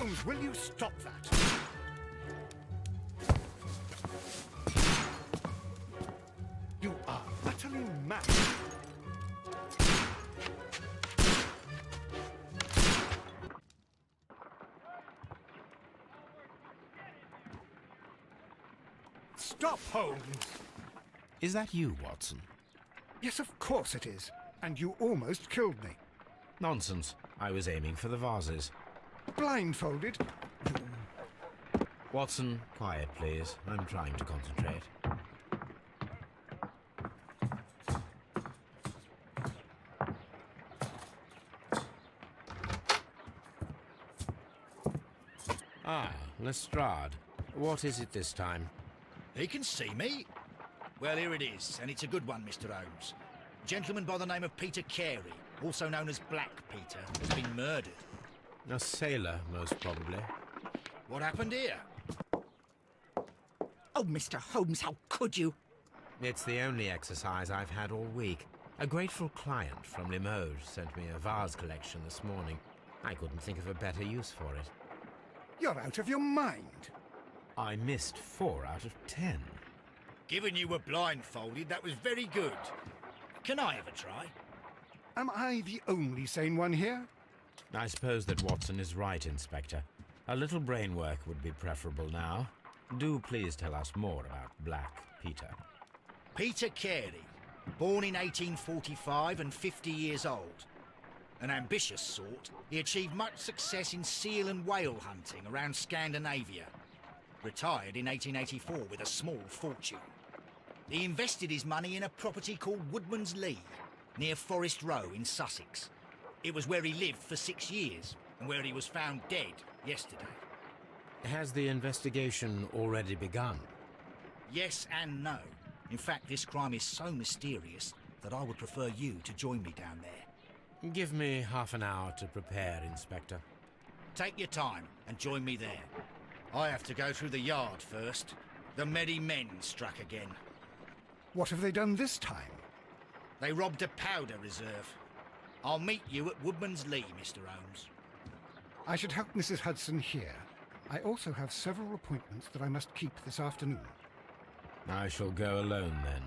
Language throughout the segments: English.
Holmes, will you stop that? You are utterly mad. Stop, Holmes! Is that you, Watson? Yes, of course it is. And you almost killed me. Nonsense. I was aiming for the vases. Blindfolded? Watson, quiet, please. I'm trying to concentrate. Ah, Lestrade. What is it this time? He can see me. Well, here it is, and it's a good one, Mr. Holmes. A gentleman by the name of Peter Carey, also known as Black Peter, has been murdered. A sailor, most probably. What happened here? Oh, Mr. Holmes, how could you? It's the only exercise I've had all week. A grateful client from Limoges sent me a vase collection this morning. I couldn't think of a better use for it. You're out of your mind. I missed 4 out of 10. Given you were blindfolded, that was very good. Can I have a try? Am I the only sane one here? I suppose that Watson is right, Inspector. A little brain work would be preferable now. Do please tell us more about Black Peter. Peter Carey, born in 1845 and 50 years old. An ambitious sort, he achieved much success in seal and whale hunting around Scandinavia. Retired in 1884 with a small fortune. He invested his money in a property called Woodman's Lee, near Forest Row in Sussex. It was where he lived for 6 years, and where he was found dead yesterday. Has the investigation already begun? Yes and no. In fact, this crime is so mysterious that I would prefer you to join me down there. Give me half an hour to prepare, Inspector. Take your time and join me there. I have to go through the yard first. The merry men struck again. What have they done this time? They robbed a powder reserve. I'll meet you at Woodman's Lee, Mr. Holmes. I should help Mrs. Hudson here. I also have several appointments that I must keep this afternoon. I shall go alone, then.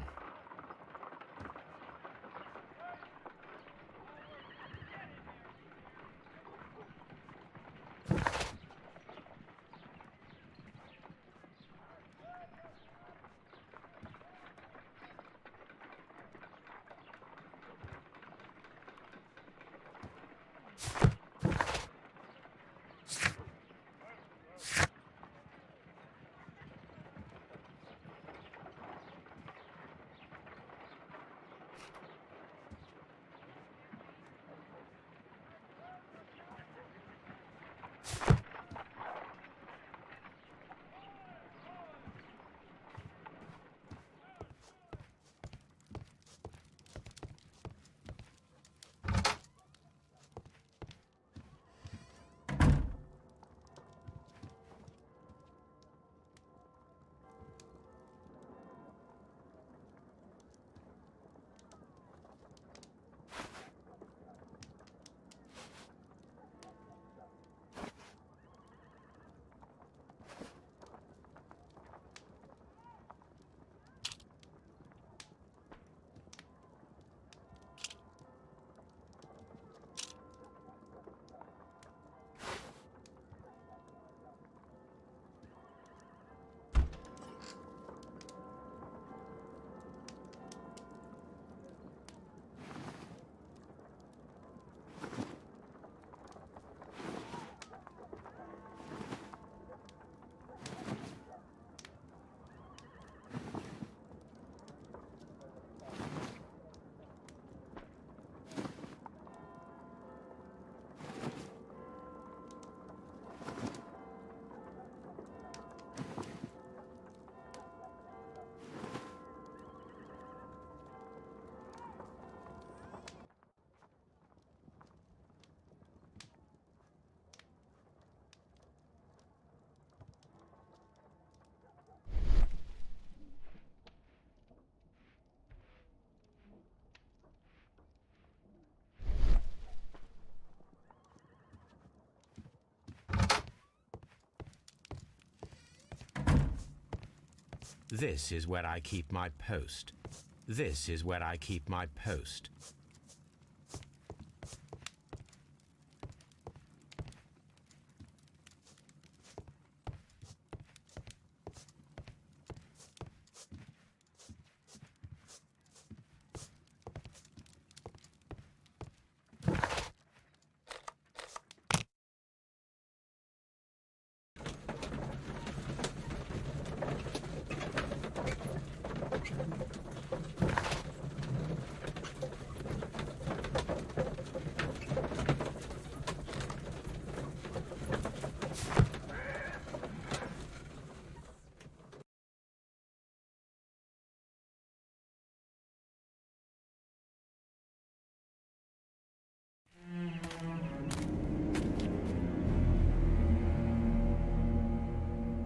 This is where I keep my post. This is where I keep my post.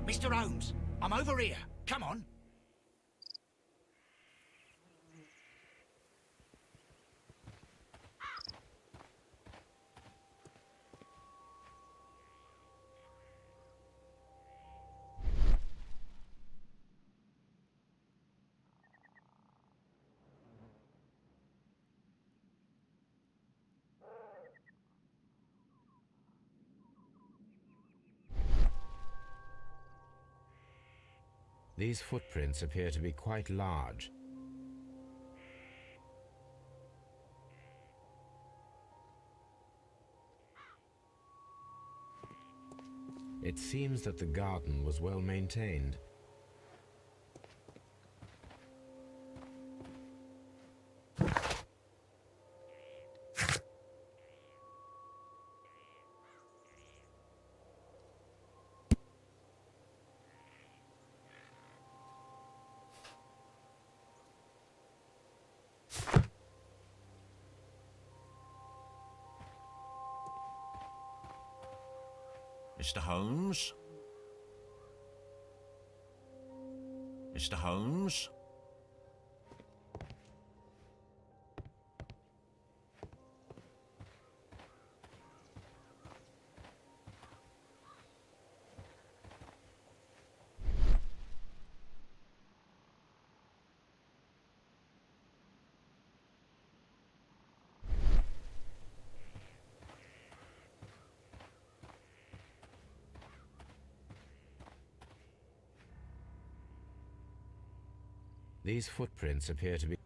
Mr. Holmes, I'm over here. Come on. These footprints appear to be quite large. It seems that the garden was well maintained. Mr. Holmes? Mr. Holmes? These footprints appear to be...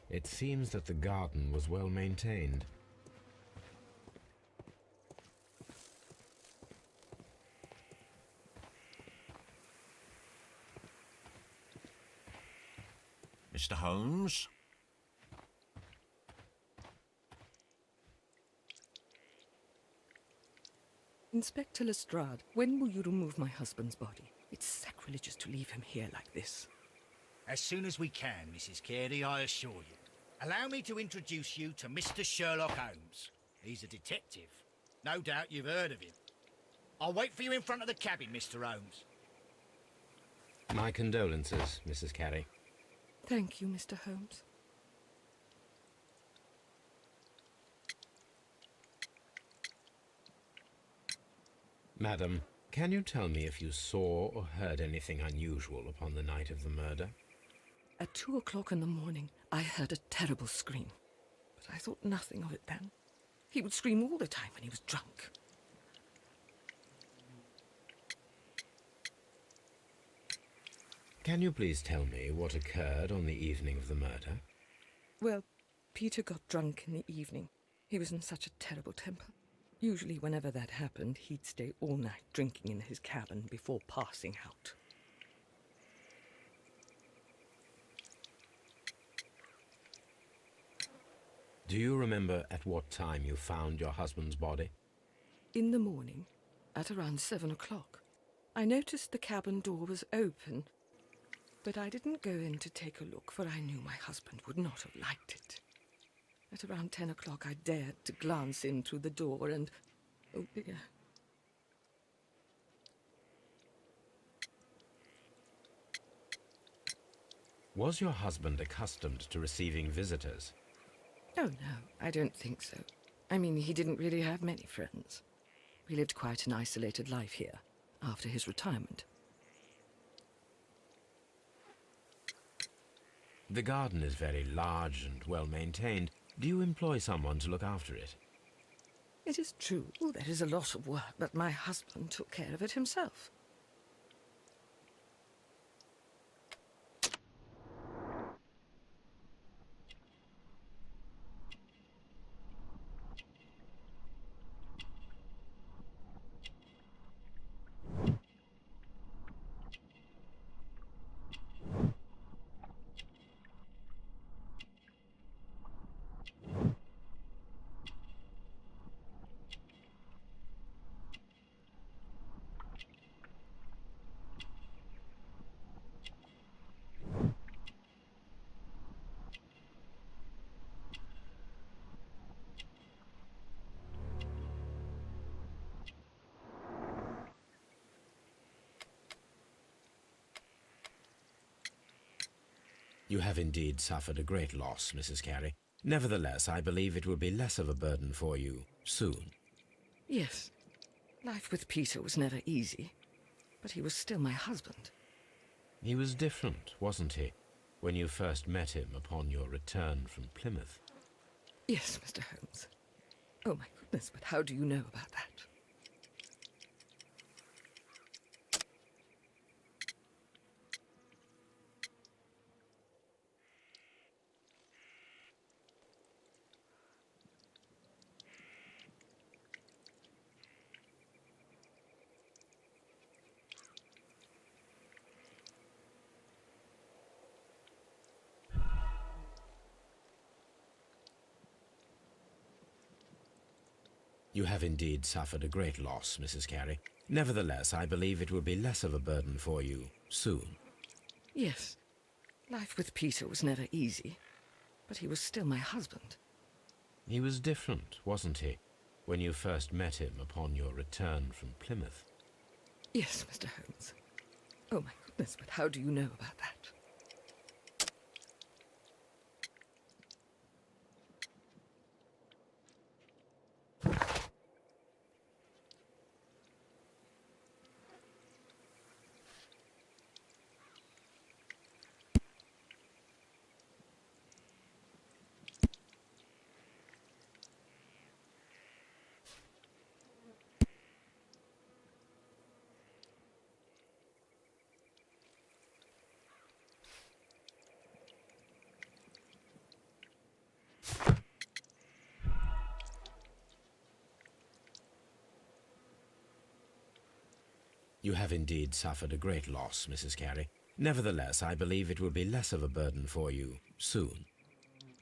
It seems that the garden was well maintained. Mr. Holmes? Inspector Lestrade, when will you remove my husband's body? It's sacrilegious to leave him here like this. As soon as we can, Mrs. Carey, I assure you. Allow me to introduce you to Mr. Sherlock Holmes. He's a detective. No doubt you've heard of him. I'll wait for you in front of the cabin, Mr. Holmes. My condolences, Mrs. Carey. Thank you, Mr. Holmes. Madam, can you tell me if you saw or heard anything unusual upon the night of the murder? At 2 o'clock in the morning, I heard a terrible scream. But I thought nothing of it then. He would scream all the time when he was drunk. Can you please tell me what occurred on the evening of the murder? Well, Peter got drunk in the evening. He was in such a terrible temper. Usually whenever that happened, he'd stay all night drinking in his cabin before passing out. Do you remember at what time you found your husband's body? In the morning, at around 7 o'clock, I noticed the cabin door was open, but I didn't go in to take a look, for I knew my husband would not have liked it. At around 10 o'clock, I dared to glance in through the door and... oh dear. Was your husband accustomed to receiving visitors? Oh, no, I don't think so. I mean, he didn't really have many friends. We lived quite an isolated life here, after his retirement. The garden is very large and well maintained. Do you employ someone to look after it? It is true, there is a lot of work, but my husband took care of it himself. You have indeed suffered a great loss, Mrs. Carey. Nevertheless, I believe it will be less of a burden for you soon. Yes, life with Peter was never easy, but he was still my husband. He was different, wasn't he, when you first met him upon your return from Plymouth? Yes, Mr. Holmes. Oh, my goodness, but how do you know about that? You have indeed suffered a great loss, Mrs. Carey. Nevertheless, I believe it will be less of a burden for you soon. Yes, life with Peter was never easy, but he was still my husband. He was different, wasn't he, when you first met him upon your return from Plymouth? Yes, Mr. Holmes. Oh, my goodness, but how do you know about that? You have indeed suffered a great loss, Mrs. Carey. Nevertheless, I believe it will be less of a burden for you soon.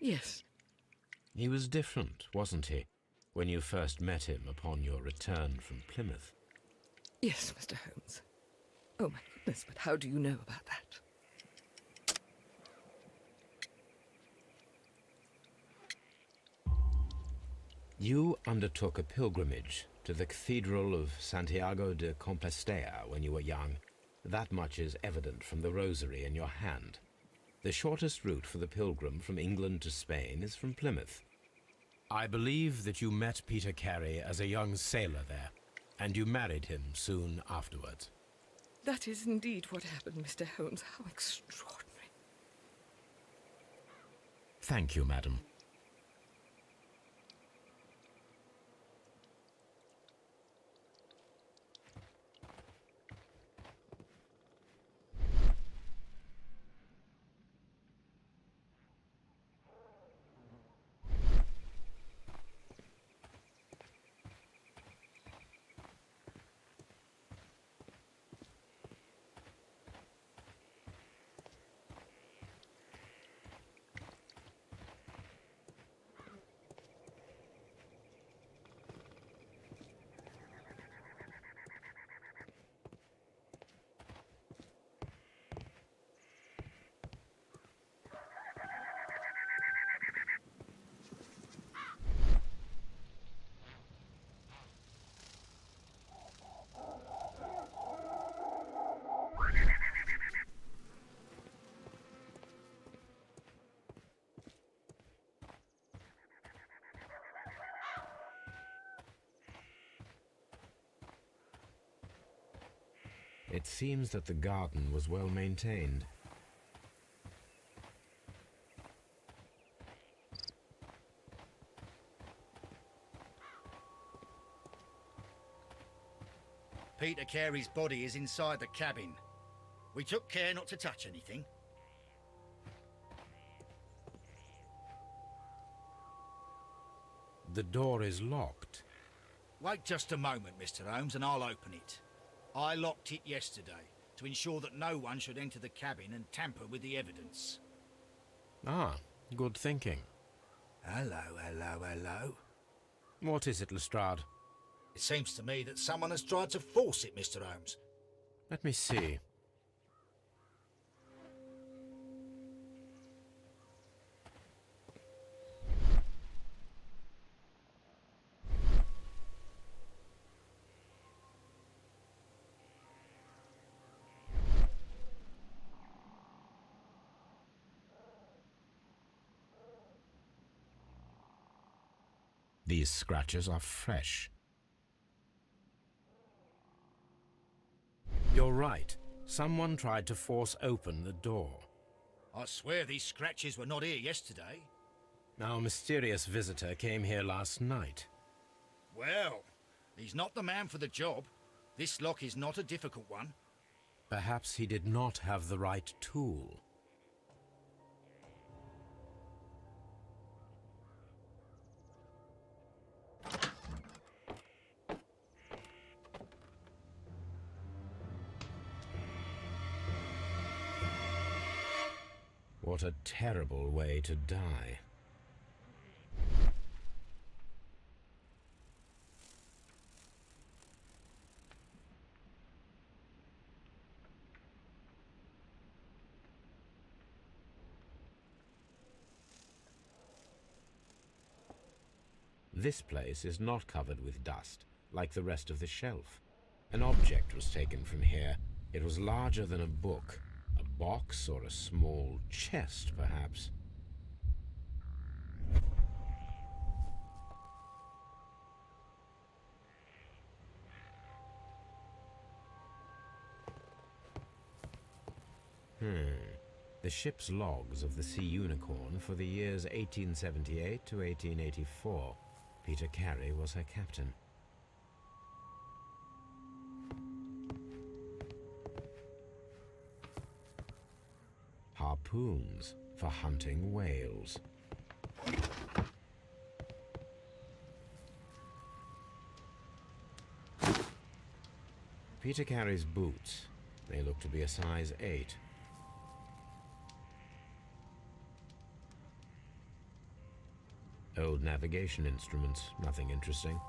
Yes, He was different, wasn't he, when you first met him upon your return from Plymouth? yes, Mr. Holmes. Oh, my goodness, but how do you know about that? You undertook a pilgrimage to the Cathedral of Santiago de Compostela when you were young. That much is evident from the rosary in your hand. The shortest route for the pilgrim from England to Spain is from Plymouth. I believe that you met Peter Carey as a young sailor there, and you married him soon afterwards. That is indeed what happened, Mr. Holmes. How extraordinary. Thank you, madam. It seems that the garden was well maintained. Peter Carey's body is inside the cabin. We took care not to touch anything. The door is locked. Wait just a moment, Mr. Holmes, and I'll open it. I locked it yesterday to ensure that no one should enter the cabin and tamper with the evidence. Ah, good thinking. Hello. What is it, Lestrade? It seems to me that someone has tried to force it, Mr. Holmes. Let me see. These scratches are fresh. You're right. Someone tried to force open the door. I swear these scratches were not here yesterday. Our mysterious visitor came here last night. Well, he's not the man for the job. This lock is not a difficult one. Perhaps he did not have the right tool. What a terrible way to die. This place is not covered with dust, like the rest of the shelf. An object was taken from here. It was larger than a book. A box or a small chest, perhaps. The ship's logs of the Sea Unicorn for the years 1878 to 1884. Peter Carey was her captain. Harpoons for hunting whales. Peter Carey's boots. They look to be a size 8. Old navigation instruments, nothing interesting.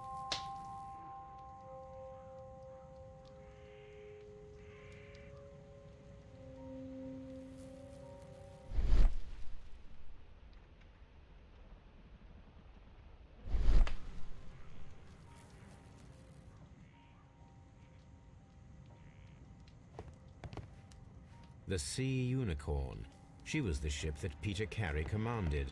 The Sea Unicorn. She was the ship that Peter Carey commanded.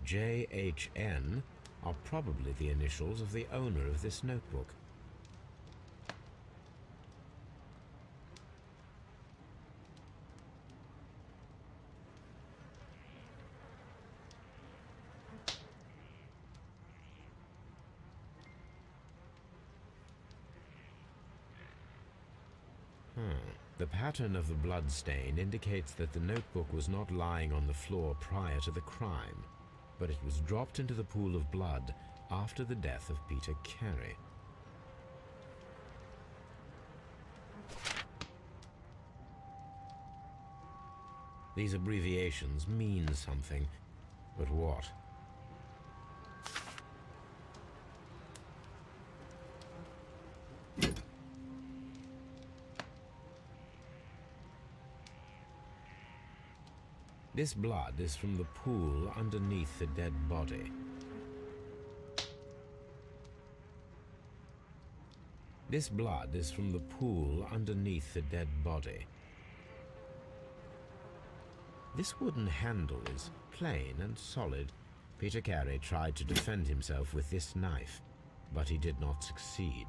JHN are probably the initials of the owner of this notebook. The pattern of the blood stain indicates that the notebook was not lying on the floor prior to the crime, but it was dropped into the pool of blood after the death of Peter Carey. These abbreviations mean something, but what? This blood is from the pool underneath the dead body. This blood is from the pool underneath the dead body. This wooden handle is plain and solid. Peter Carey tried to defend himself with this knife, but he did not succeed.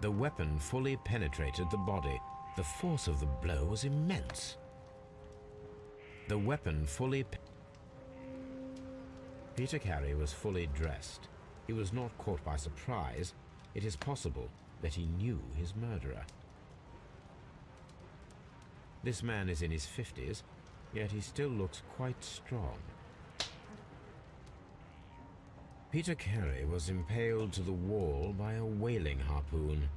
The weapon fully penetrated the body. The force of the blow was immense. The weapon fully... Peter Carey was fully dressed. He was not caught by surprise. It is possible that he knew his murderer. This man is in his 50s, yet he still looks quite strong. Peter Carey was impaled to the wall by a whaling harpoon.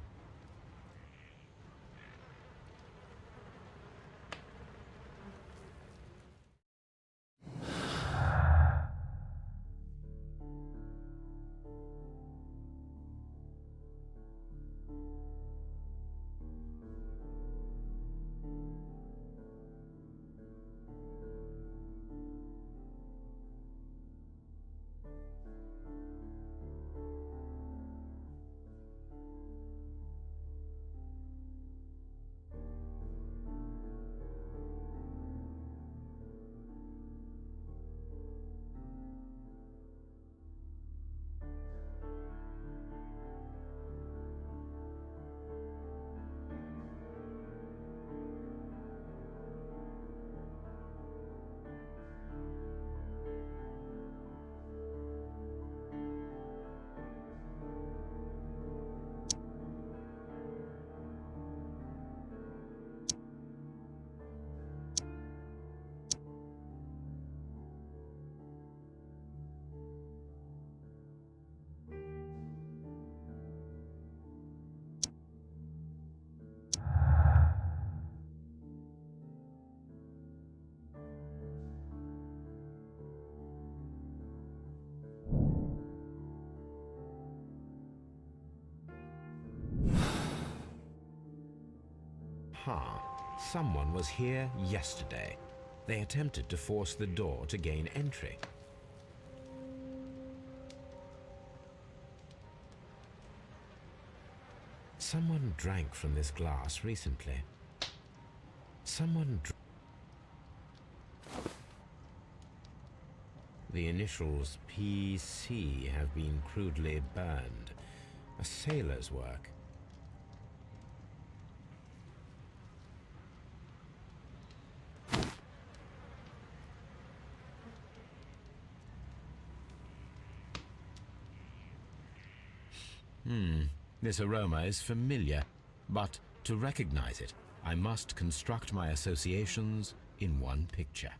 Someone was here yesterday. They attempted to force the door to gain entry. Someone drank from this glass recently. The initials PC have been crudely burned. A sailor's work. This aroma is familiar, but to recognize it, I must construct my associations in one picture.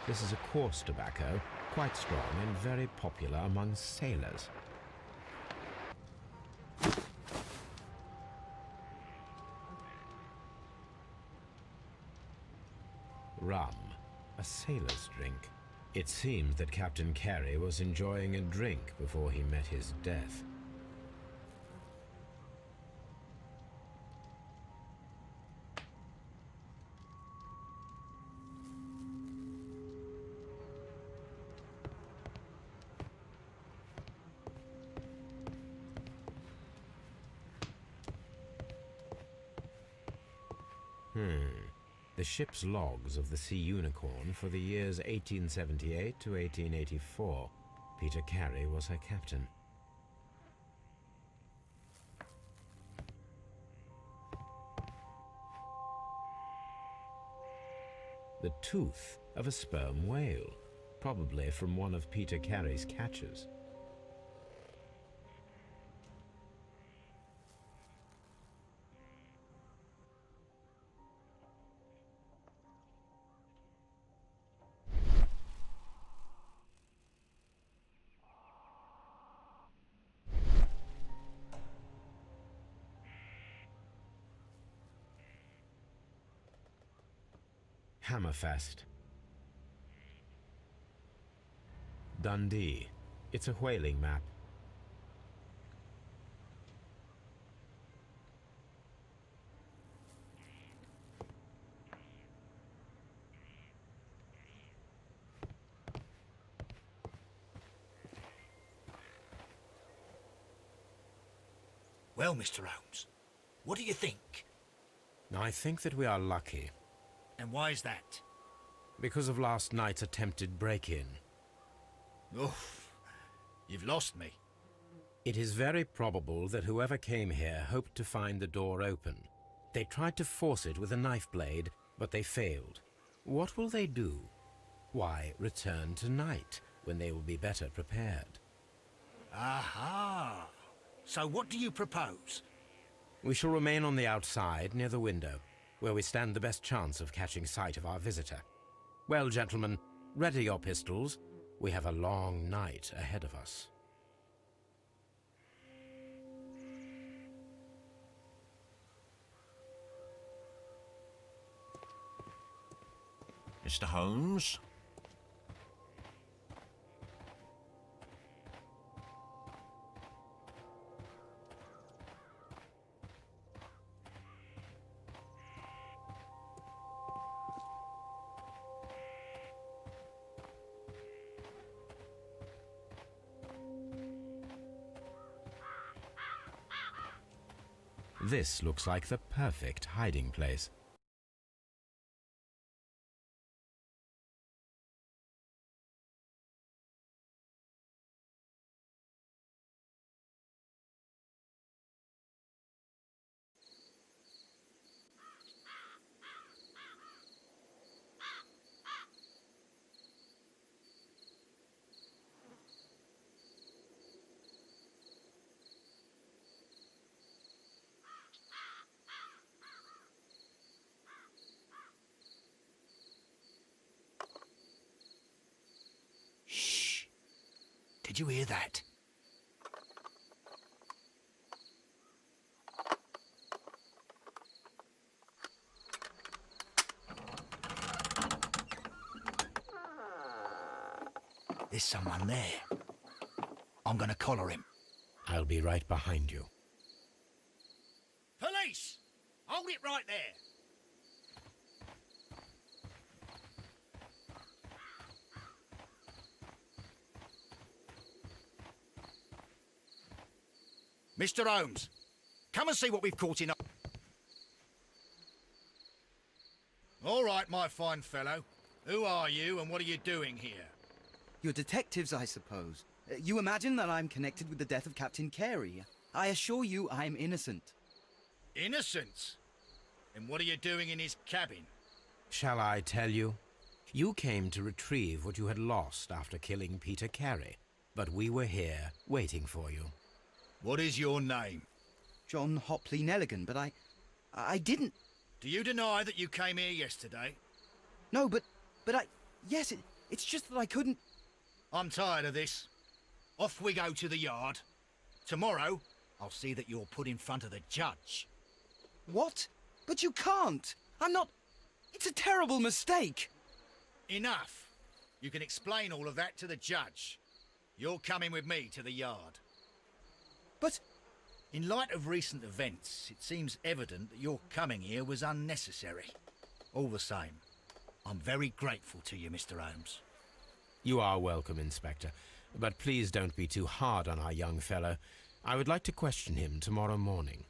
This is a coarse tobacco, quite strong and very popular among sailors. Rum, a sailor's drink. It seemed that Captain Carey was enjoying a drink before he met his death. The ship's logs of the Sea Unicorn for the years 1878 to 1884. Peter Carey was her captain. The tooth of a sperm whale, probably from one of Peter Carey's catches. Hammerfest. Dundee. It's a whaling map. Well, Mr. Holmes, what do you think? I think that we are lucky. And why is that? Because of last night's attempted break-in. Oof, you've lost me. It is very probable that whoever came here hoped to find the door open. They tried to force it with a knife blade, but they failed. What will they do? Why, return tonight, when they will be better prepared. Aha! So what do you propose? We shall remain on the outside, near the window, where we stand the best chance of catching sight of our visitor. Well, gentlemen, ready your pistols. We have a long night ahead of us. Mr. Holmes? This looks like the perfect hiding place. Shh! Did you hear that? There's someone there. I'm gonna collar him. I'll be right behind you. Police! Hold it right there! Mr. Holmes, come and see what we've caught in. All right, my fine fellow. Who are you and what are you doing here? You're detectives, I suppose. You imagine that I'm connected with the death of Captain Carey. I assure you I'm innocent. Innocent? And what are you doing in his cabin? Shall I tell you? You came to retrieve what you had lost after killing Peter Carey, but we were here waiting for you. What is your name? John Hopley Nelligan, but I didn't... Do you deny that you came here yesterday? No, but yes, It's just that I couldn't... I'm tired of this. Off we go to the yard. Tomorrow, I'll see that you're put in front of the judge. What? But you can't! I'm not... It's a terrible mistake! Enough. You can explain all of that to the judge. You're coming with me to the yard. But... In light of recent events, it seems evident that your coming here was unnecessary. All the same, I'm very grateful to you, Mr. Holmes. You are welcome, Inspector. But please don't be too hard on our young fellow. I would like to question him tomorrow morning.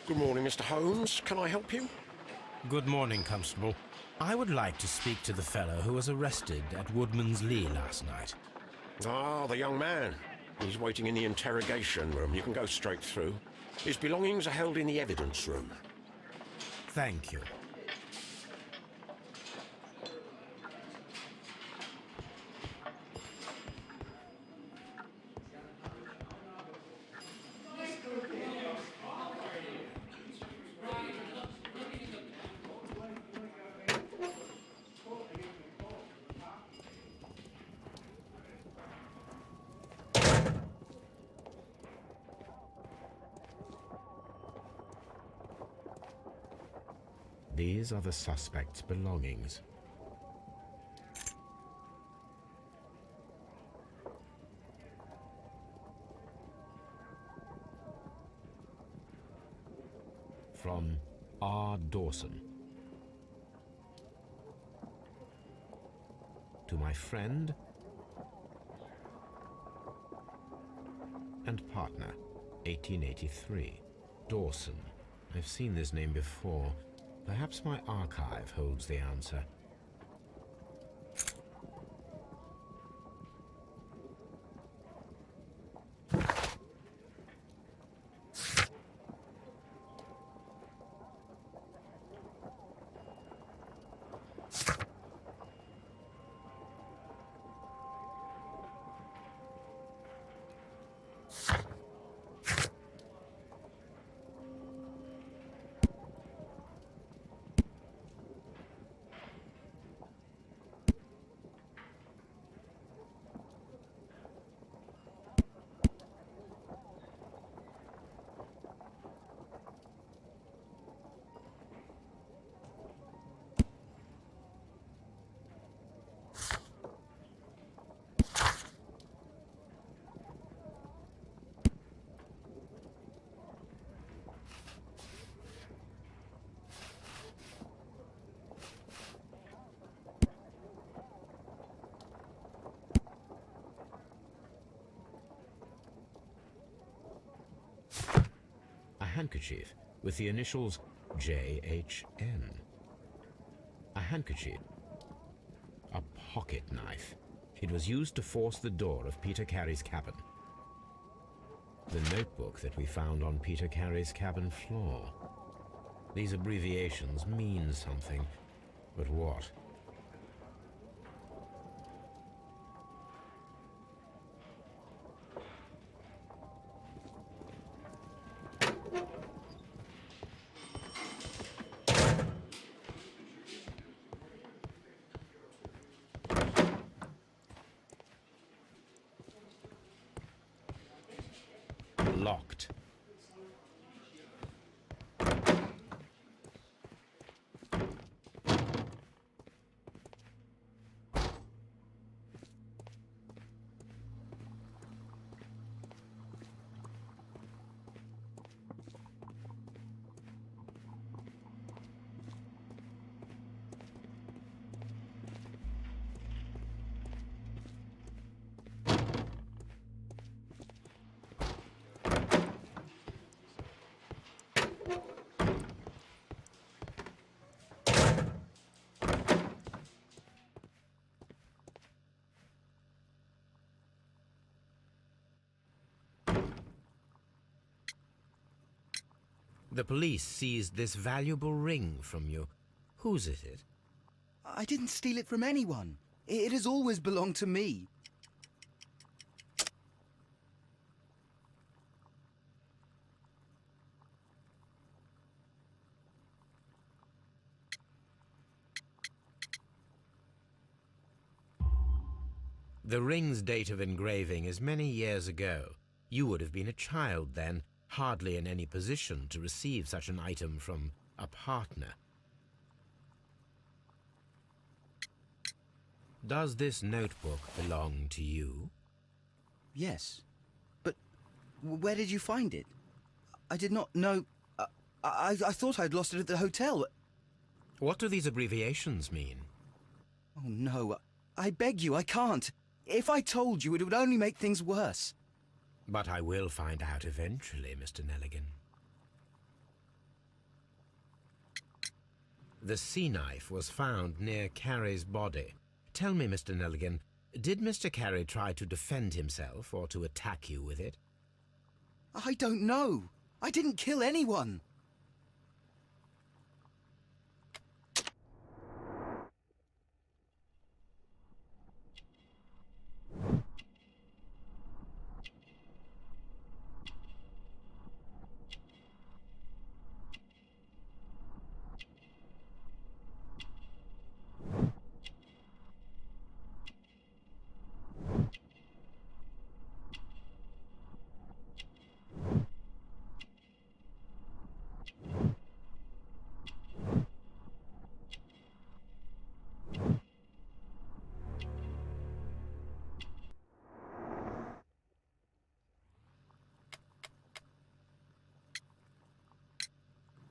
Good morning, Mr. Holmes. Can I help you? Good morning, Constable. I would like to speak to the fellow who was arrested at Woodman's Lee last night. Ah, the young man. He's waiting in the interrogation room. You can go straight through. His belongings are held in the evidence room. Thank you. These are the suspect's belongings. From R. Dawson. To my friend and partner, 1883. Dawson. I've seen this name before. Perhaps my archive holds the answer. Handkerchief with the initials JHN. A handkerchief. A pocket knife. It was used to force the door of Peter Carey's cabin. The notebook that we found on Peter Carey's cabin floor. These abbreviations mean something, but what? locked. The police seized this valuable ring from you. Whose is it? I didn't steal it from anyone. It has always belonged to me. The ring's date of engraving is many years ago. You would have been a child then, hardly in any position to receive such an item from a partner. Does this notebook belong to you? Yes. But where did you find it? I did not know... I thought I'd lost it at the hotel. What do these abbreviations mean? Oh, no. I beg you, I can't. If I told you, it would only make things worse. But I will find out eventually, Mr. Nelligan. The sea knife was found near Carey's body. Tell me, Mr. Nelligan, did Mr. Carey try to defend himself or to attack you with it? I don't know. I didn't kill anyone.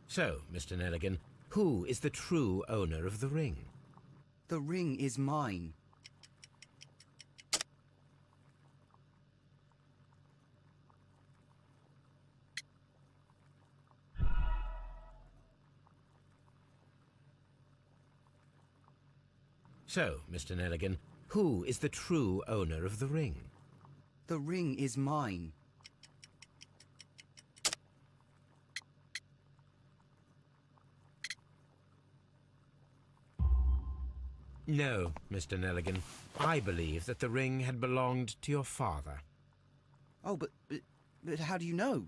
So, Mr. Nelligan, who is the true owner of the ring? The ring is mine. So, Mr. Nelligan, who is the true owner of the ring? The ring is mine. No, Mr. Nelligan. I believe that the ring had belonged to your father. Oh, but how do you know?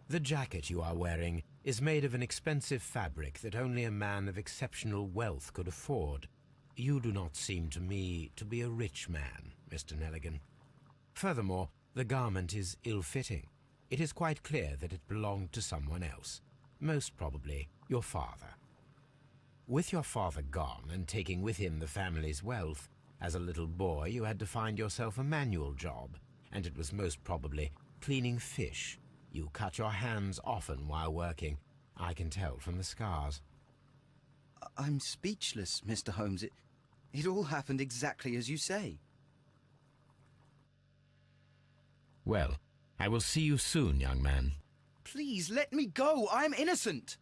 The jacket you are wearing is made of an expensive fabric that only a man of exceptional wealth could afford. You do not seem to me to be a rich man, Mr. Nelligan. Furthermore, the garment is ill-fitting. It is quite clear that it belonged to someone else, most probably your father. With your father gone and taking with him the family's wealth, as a little boy you had to find yourself a manual job, and it was most probably cleaning fish. You cut your hands often while working. I can tell from the scars. I'm speechless, Mr. Holmes. It all happened exactly as you say. Well, I will see you soon, young man. Please, let me go. I'm innocent.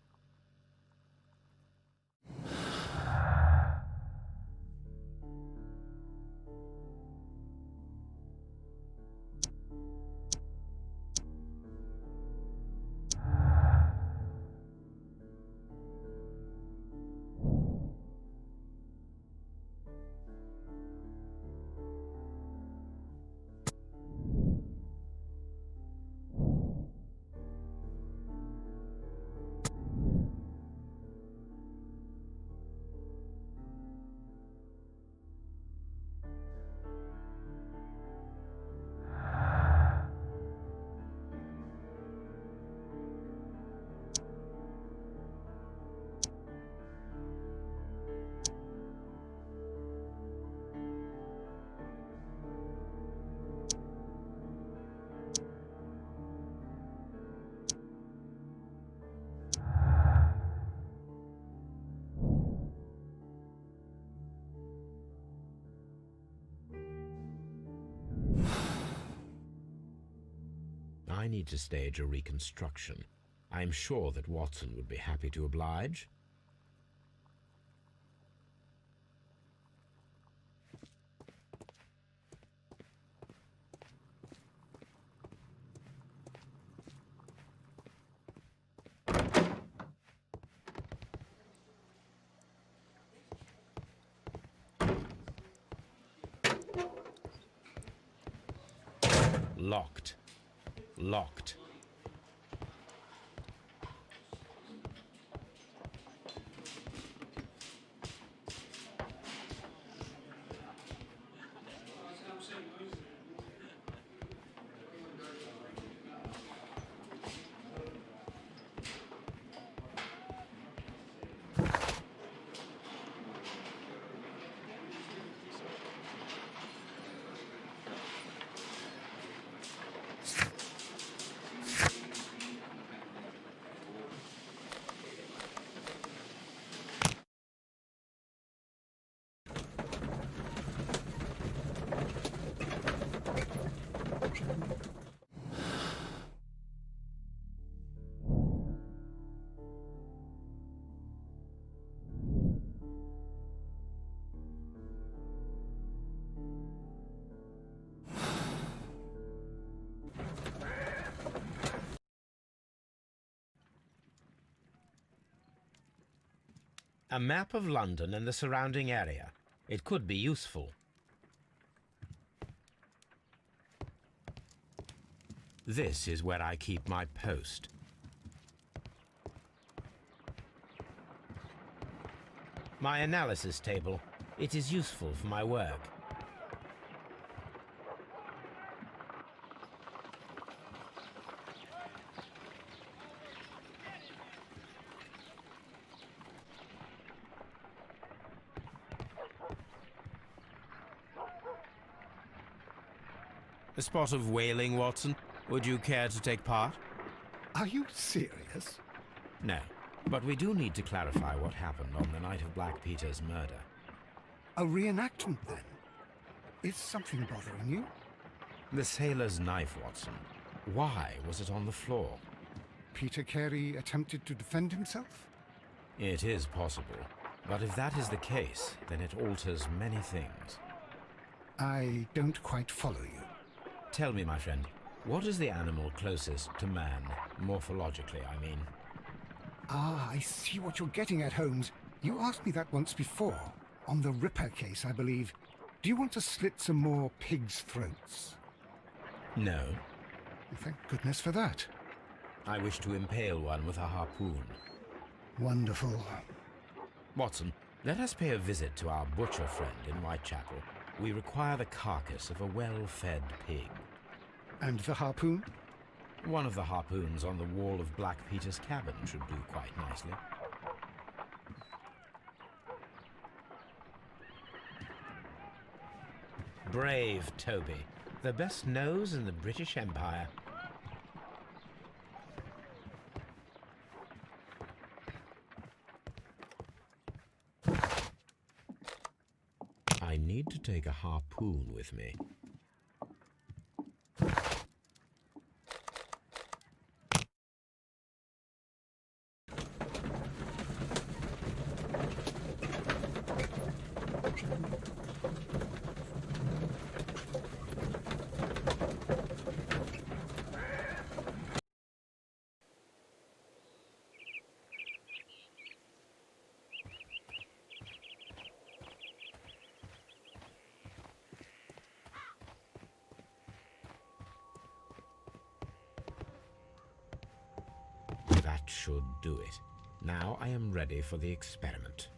I need to stage a reconstruction. I'm sure that Watson would be happy to oblige. Locked. Locked. A map of London and the surrounding area. It could be useful. This is where I keep my post. My analysis table. It is useful for my work. A spot of whaling, Watson. Would you care to take part? Are you serious? No, but we do need to clarify what happened on the night of Black Peter's murder. A reenactment, then? Is something bothering you? The sailor's knife, Watson. Why was it on the floor? Peter Carey attempted to defend himself? It is possible. But if that is the case, then it alters many things. I don't quite follow you. Tell me, my friend, what is the animal closest to man, morphologically, I mean? Ah, I see what you're getting at, Holmes. You asked me that once before. On the Ripper case, I believe. Do you want to slit some more pigs' throats? No. Thank goodness for that. I wish to impale one with a harpoon. Wonderful. Watson, let us pay a visit to our butcher friend in Whitechapel. We require the carcass of a well-fed pig. And the harpoon? One of the harpoons on the wall of Black Peter's cabin should do quite nicely. Brave Toby, the best nose in the British Empire. I need to take a harpoon with me. That should do it. Now I am ready for the experiment.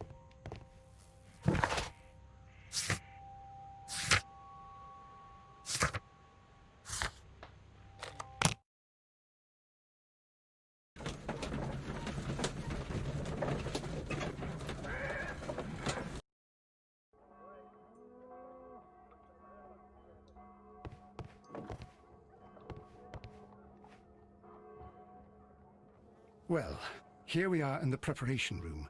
Well, here we are in the preparation room.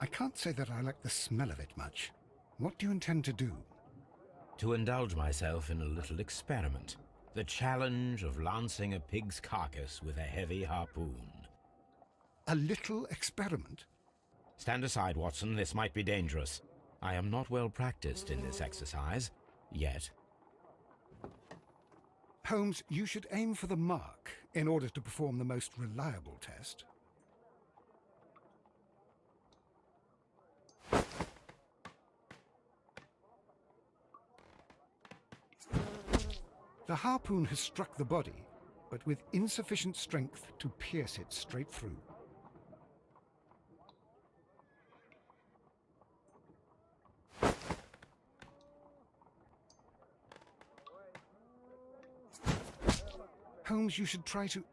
I can't say that I like the smell of it much. What do you intend to do? To indulge myself in a little experiment. The challenge of lancing a pig's carcass with a heavy harpoon. A little experiment? Stand aside, Watson. This might be dangerous. I am not well practiced in this exercise, yet. Holmes, you should aim for the mark in order to perform the most reliable test. The harpoon has struck the body, but with insufficient strength to pierce it straight through. Holmes, you should try to...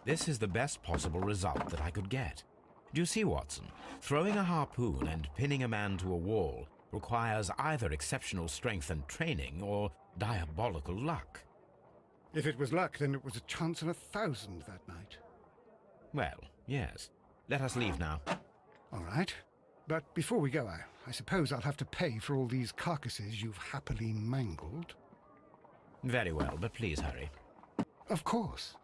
This is the best possible result that I could get. Do you see, Watson? Throwing a harpoon and pinning a man to a wall requires either exceptional strength and training or diabolical luck. If it was luck, then it was a chance in 1,000 that night. Well, yes. Let us leave now. All right. But before we go, I suppose I'll have to pay for all these carcasses you've happily mangled. Very well, but please hurry. Of course.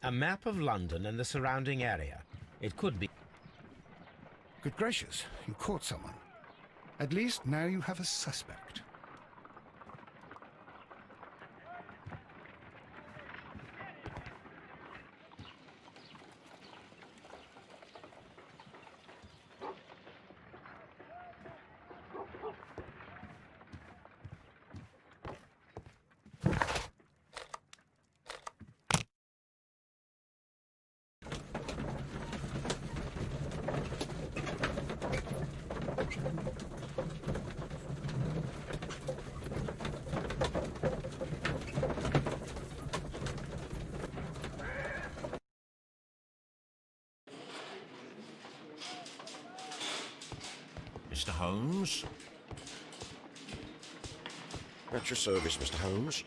A map of London and the surrounding area. It could be... Good gracious, you caught someone. At least now you have a suspect. Mr. Holmes? At your service, Mr. Holmes.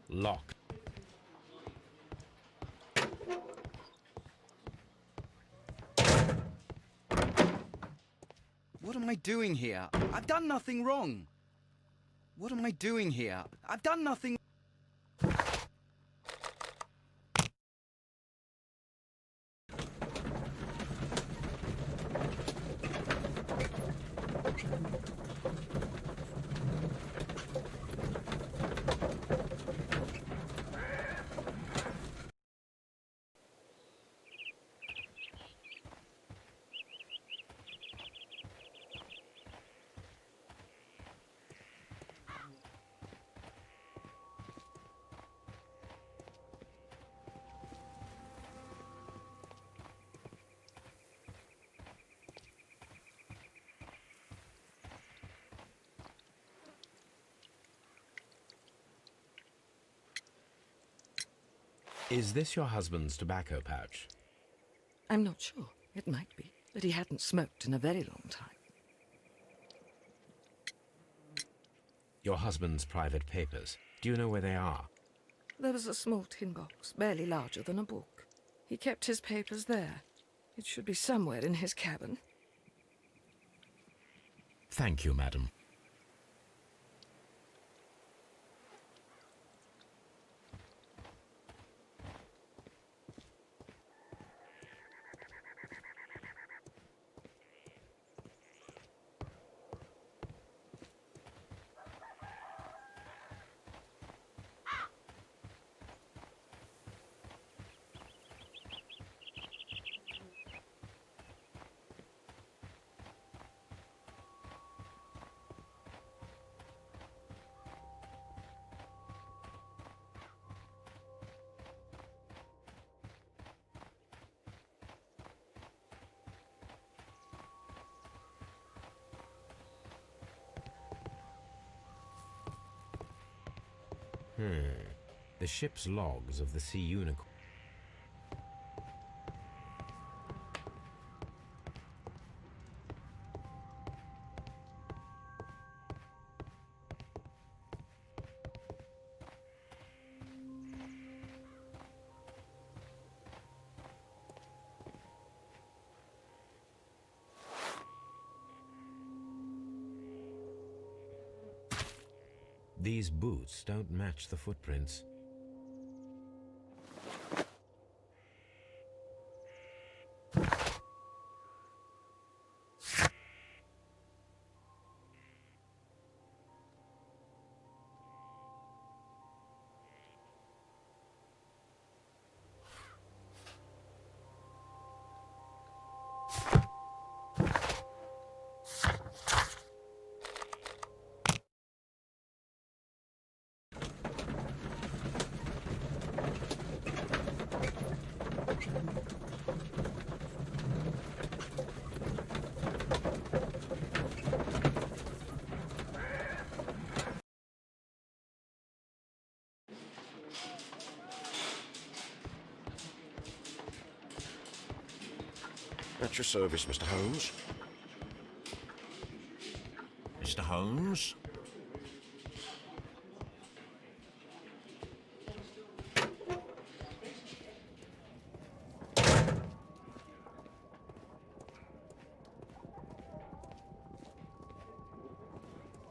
locked. What am I doing here? I've done nothing wrong. What am I doing here? I've done nothing... Is this your husband's tobacco pouch? I'm not sure. It might be, but he hadn't smoked in a very long time. Your husband's private papers. Do you know where they are? There was a small tin box, barely larger than a book. He kept his papers there. It should be somewhere in his cabin. Thank you, madam. The ship's logs of the Sea Unicorn. These boots don't match the footprints. At your service, Mr. Holmes. Mr. Holmes?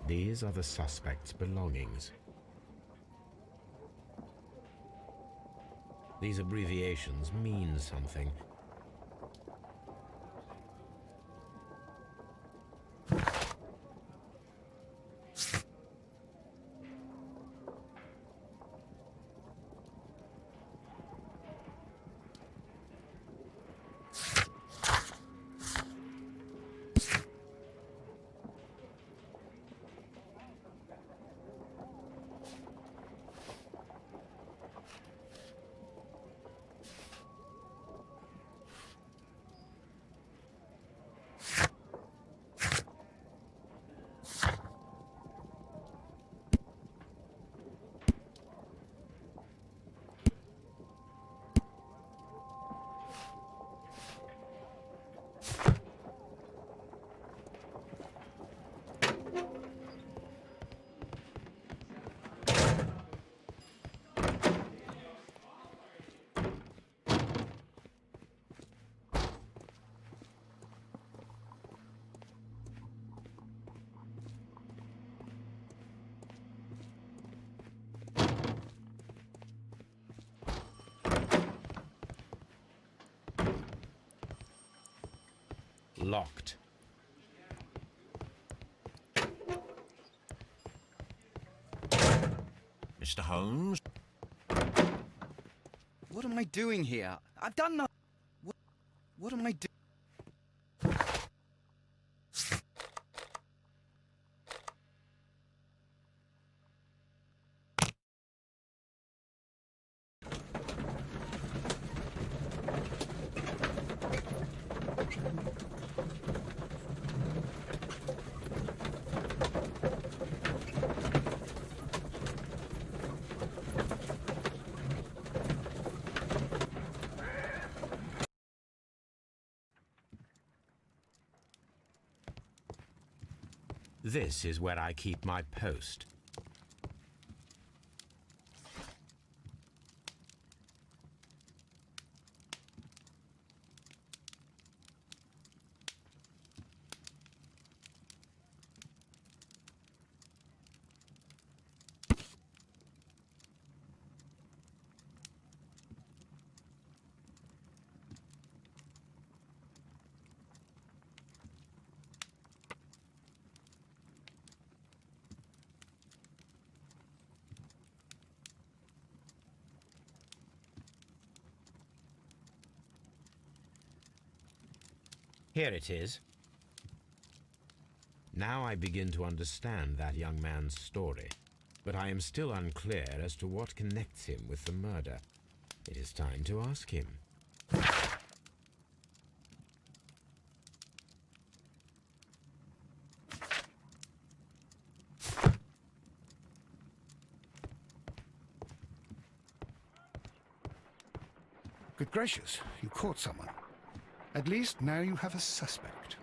These are the suspect's belongings. These abbreviations mean something. Locked. Mr. Holmes? What am I doing here? I've done nothing. What am I doing? This is where I keep my post. Here it is. Now I begin to understand that young man's story, but I am still unclear as to what connects him with the murder. It is time to ask him. Good gracious, you caught someone. At least now you have a suspect.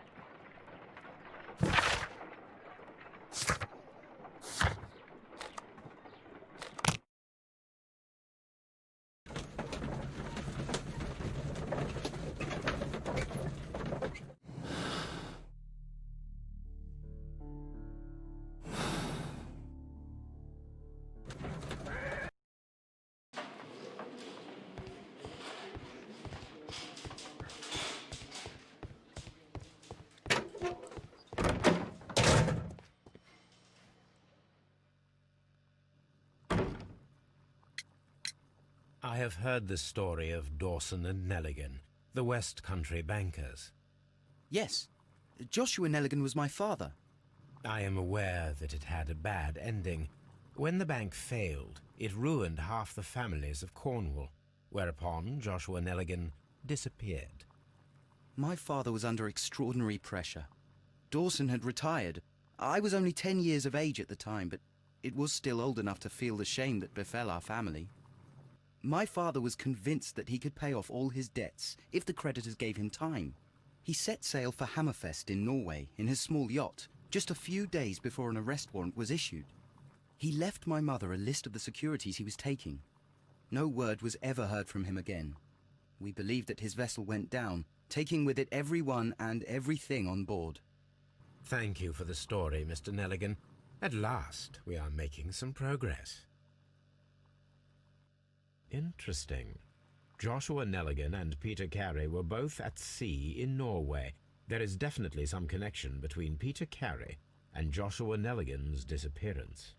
I have heard the story of Dawson and Nelligan, the West Country bankers. Yes. Joshua Nelligan was my father. I am aware that it had a bad ending. When the bank failed, it ruined half the families of Cornwall, whereupon Joshua Nelligan disappeared. My father was under extraordinary pressure. Dawson had retired. I was only 10 years of age at the time, but it was still old enough to feel the shame that befell our family. My father was convinced that he could pay off all his debts if the creditors gave him time. He set sail for Hammerfest in Norway in his small yacht, just a few days before an arrest warrant was issued. He left my mother a list of the securities he was taking. No word was ever heard from him again. We believe that his vessel went down, taking with it everyone and everything on board. Thank you for the story, Mr. Nelligan. At last, we are making some progress. Interesting. Joshua Nelligan and Peter Carey were both at sea in Norway. There is definitely some connection between Peter Carey and Joshua Nelligan's disappearance.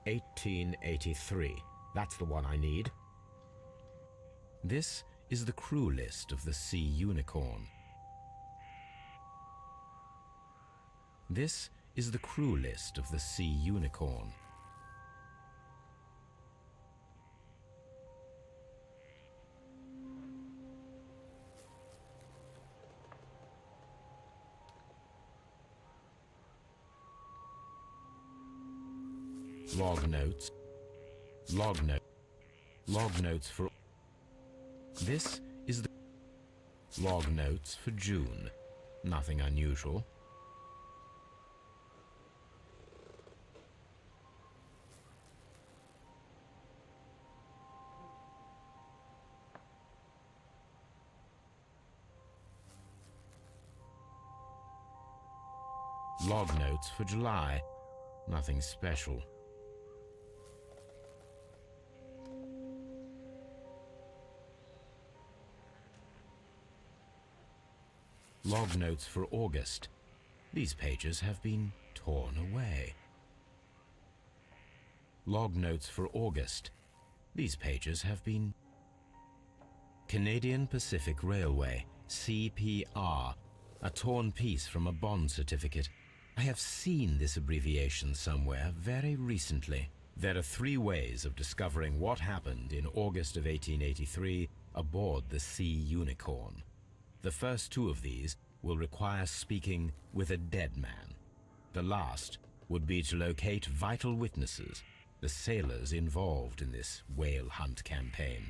"1883. That's the one I need. This is the crew list of the Sea Unicorn. This is the crew list of the Sea Unicorn. Log notes. Log note. Log notes for... This is the... Log notes for June. Nothing unusual. Log notes for July. Nothing special. Log notes for August. These pages have been torn away. Log notes for August. These pages have been... Canadian Pacific Railway, CPR. A torn piece from a bond certificate. I have seen this abbreviation somewhere very recently. There are 3 ways of discovering what happened in August of 1883 aboard the Sea Unicorn. The first 2 of these will require speaking with a dead man. The last would be to locate vital witnesses, the sailors involved in this whale hunt campaign.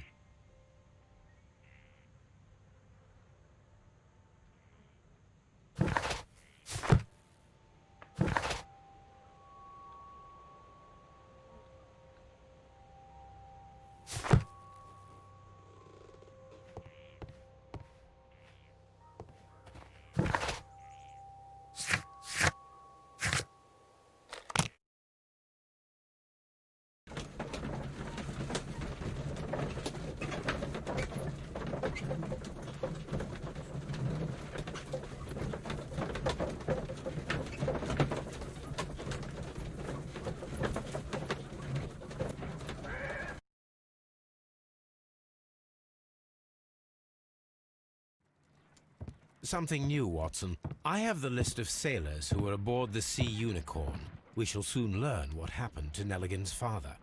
Something new, Watson. I have the list of sailors who were aboard the Sea Unicorn. We shall soon learn what happened to Nelligan's father.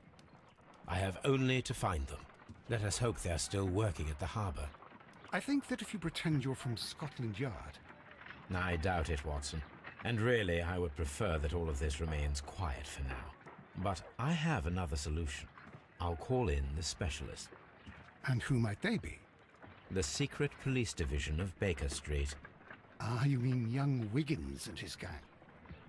I have only to find them. Let us hope they're still working at the harbour. I think that if you pretend you're from Scotland Yard... I doubt it, Watson. And really, I would prefer that all of this remains quiet for now. But I have another solution. I'll call in the specialist. And who might they be? The secret police division of Baker Street. Ah, you mean young Wiggins and his gang?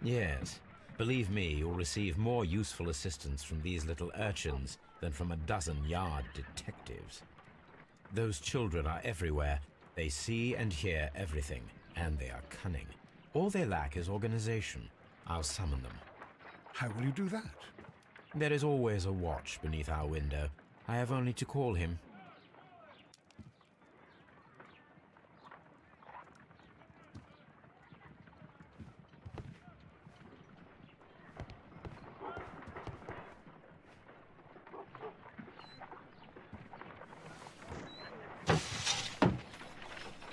Yes. Believe me, you'll receive more useful assistance from these little urchins than from a dozen yard detectives. Those children are everywhere. They see and hear everything, and they are cunning. All they lack is organization. I'll summon them. How will you do that? There is always a watch beneath our window. I have only to call him.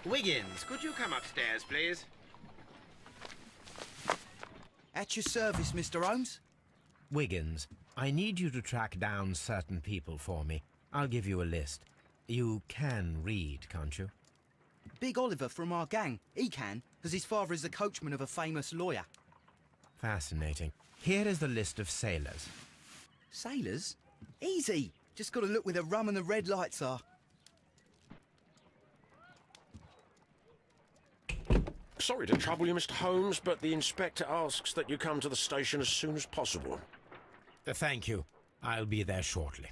Wiggins, could you come upstairs, please? At your service, Mr. Holmes. Wiggins, I need you to track down certain people for me. I'll give you a list. You can read, can't you? Big Oliver from our gang. He can, because his father is the coachman of a famous lawyer. Fascinating. Here is the list of sailors. Sailors? Easy. Just got to look where the rum and the red lights are. Sorry to trouble you, Mr. Holmes, but the inspector asks that you come to the station as soon as possible. Thank you. I'll be there shortly.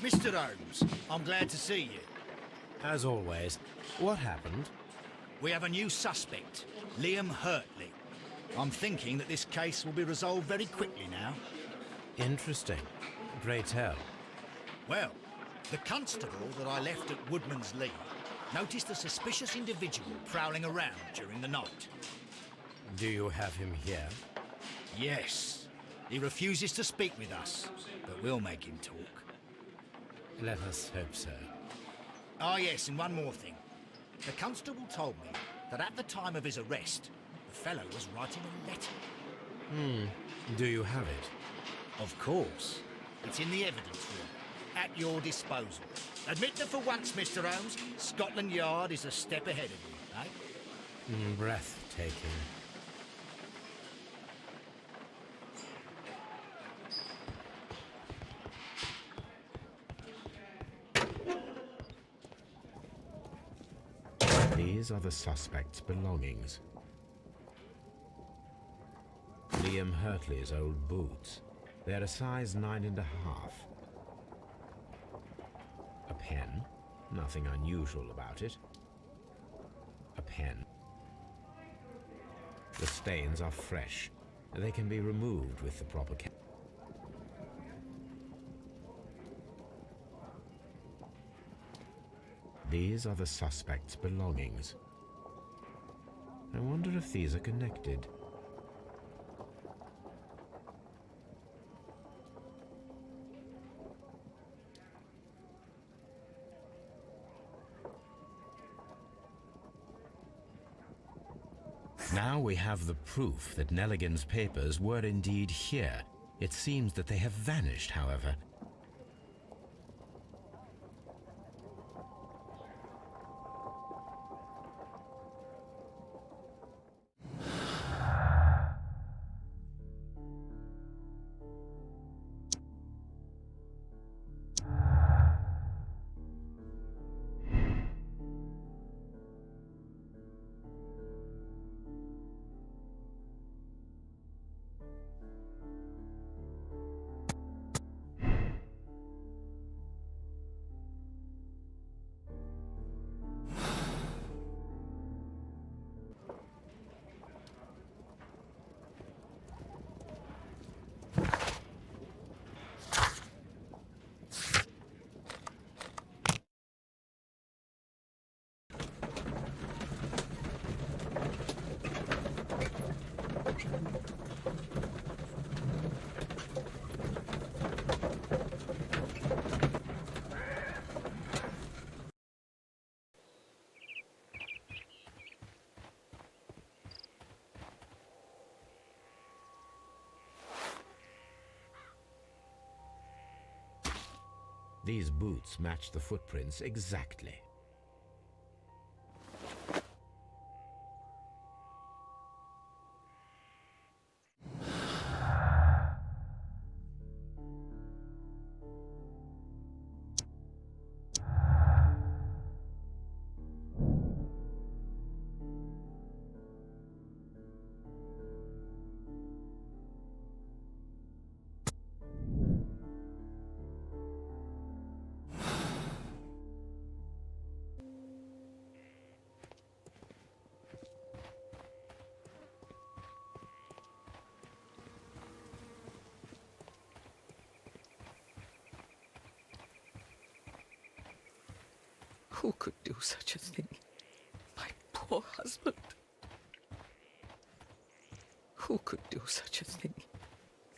Mr. Holmes, I'm glad to see you. As always, what happened? We have a new suspect, Liam Hurtley. I'm thinking that this case will be resolved very quickly now. Interesting. Pray tell. Well, the constable that I left at Woodman's Lee noticed a suspicious individual prowling around during the night. Do you have him here? Yes. He refuses to speak with us, but we'll make him talk. Let us hope so. Ah, yes, and one more thing. The constable told me that at the time of his arrest, the fellow was writing a letter. Do you have it? Of course. It's in the evidence room. at your disposal. Admit that for once, Mr. Holmes, Scotland Yard is a step ahead of you, eh? Breathtaking. These are the suspect's belongings. Liam Hurtley's old boots. They're a size 9.5. A pen. Nothing unusual about it. A pen. The stains are fresh. They can be removed with the proper care. These are the suspect's belongings. I wonder if these are connected. Now we have the proof that Nelligan's papers were indeed here. It seems that they have vanished, however. These boots match the footprints exactly. Who could do such a thing? My poor husband. Who could do such a thing?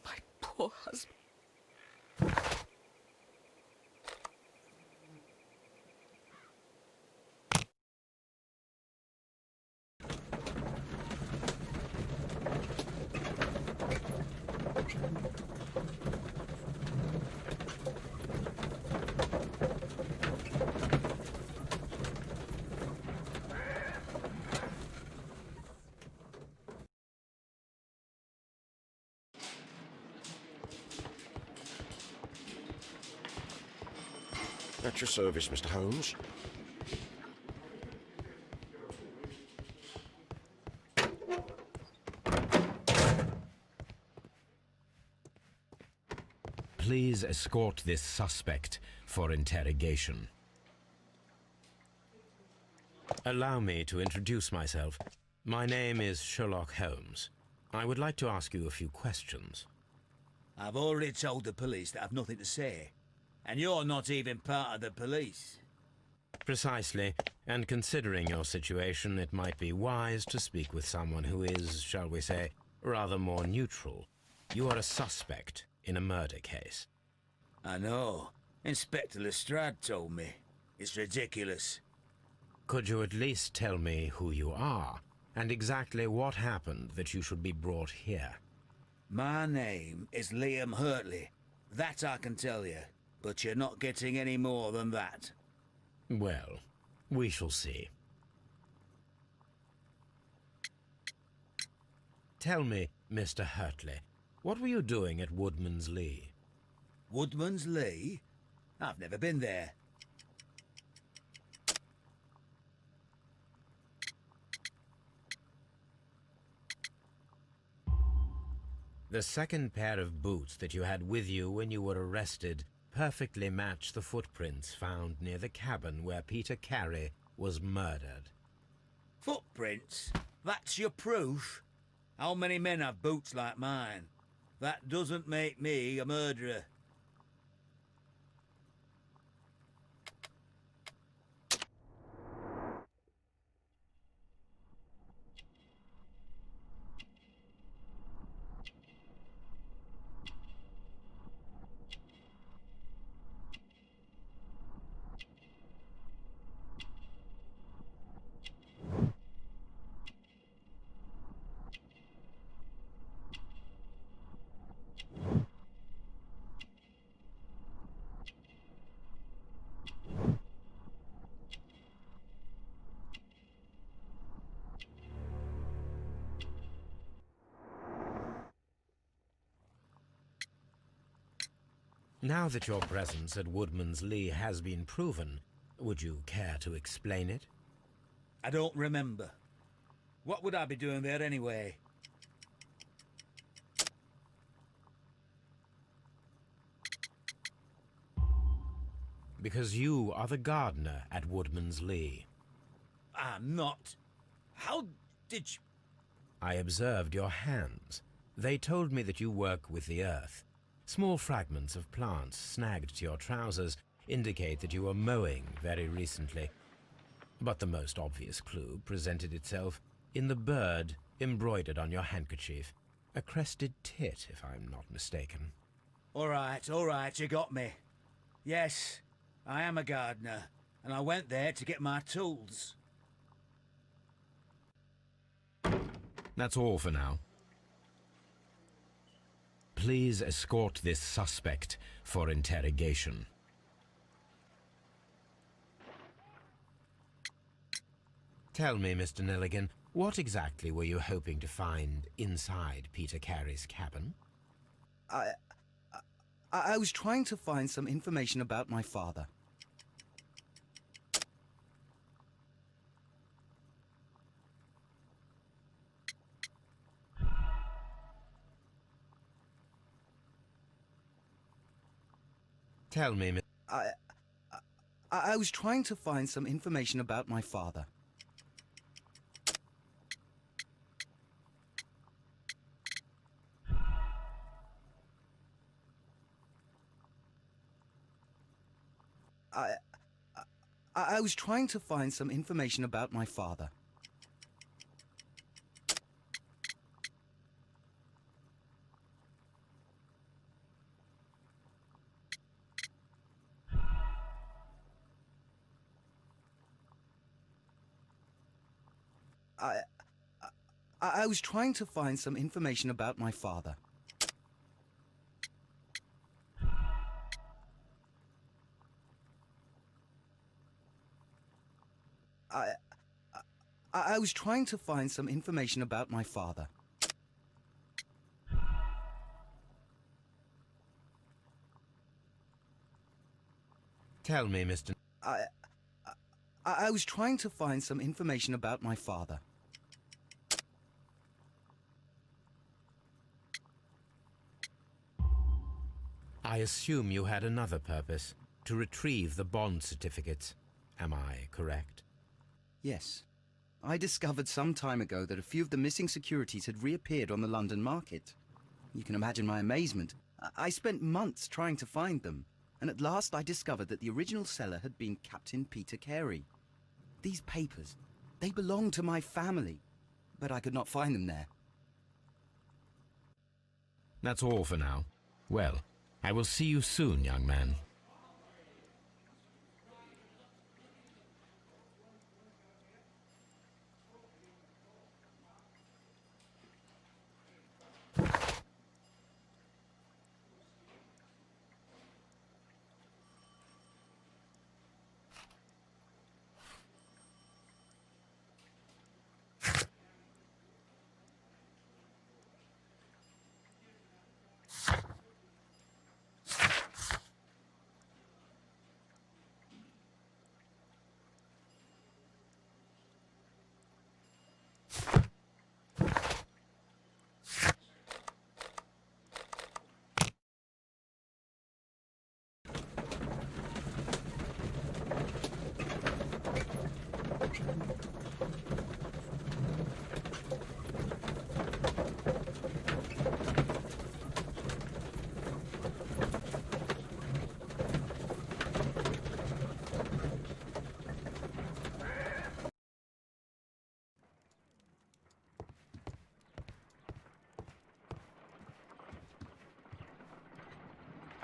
My poor husband. At your service, Mr. Holmes. Please escort this suspect for interrogation. Allow me to introduce myself. My name is Sherlock Holmes. I would like to ask you a few questions. I've already told the police that I've nothing to say. And you're not even part of the police. Precisely, and considering your situation, it might be wise to speak with someone who is, shall we say, rather more neutral. You are a suspect in a murder case. I know. Inspector Lestrade told me. It's ridiculous. Could you at least tell me who you are, and exactly what happened that you should be brought here? My name is Liam Hurtley. That I can tell you. but you're not getting any more than that. Well, we shall see. Tell me, Mr. Hurtley, what were you doing at Woodman's Lee? Woodman's Lee? I've never been there. The second pair of boots that you had with you when you were arrested perfectly match the footprints found near the cabin where Peter Carey was murdered. Footprints? That's your proof? How many men have boots like mine? That doesn't make me a murderer. Now that your presence at Woodman's Lee has been proven, would you care to explain it? I don't remember. What would I be doing there anyway? Because you are the gardener at Woodman's Lee. I'm not. How did you... I observed your hands. They told me that you work with the earth. Small fragments of plants snagged to your trousers indicate that you were mowing very recently. But the most obvious clue presented itself in the bird embroidered on your handkerchief. A crested tit, if I'm not mistaken. All right, you got me. Yes, I am a gardener, and I went there to get my tools. That's all for now. Please escort this suspect for interrogation. Tell me, Mr. Nelligan, what exactly were you hoping to find inside Peter Carey's cabin? I was trying to find some information about my father. Tell me, I was trying to find some information about my father. I was trying to find some information about my father. I was trying to find some information about my father. I was trying to find some information about my father. Tell me, Mr. I was trying to find some information about my father. I assume you had another purpose, to retrieve the bond certificates. Am I correct? Yes. I discovered some time ago that a few of the missing securities had reappeared on the London market. You can imagine my amazement. I spent months trying to find them, and at last I discovered that the original seller had been Captain Peter Carey. These papers, they belonged to my family, but I could not find them there. That's all for now. Well, I will see you soon, young man.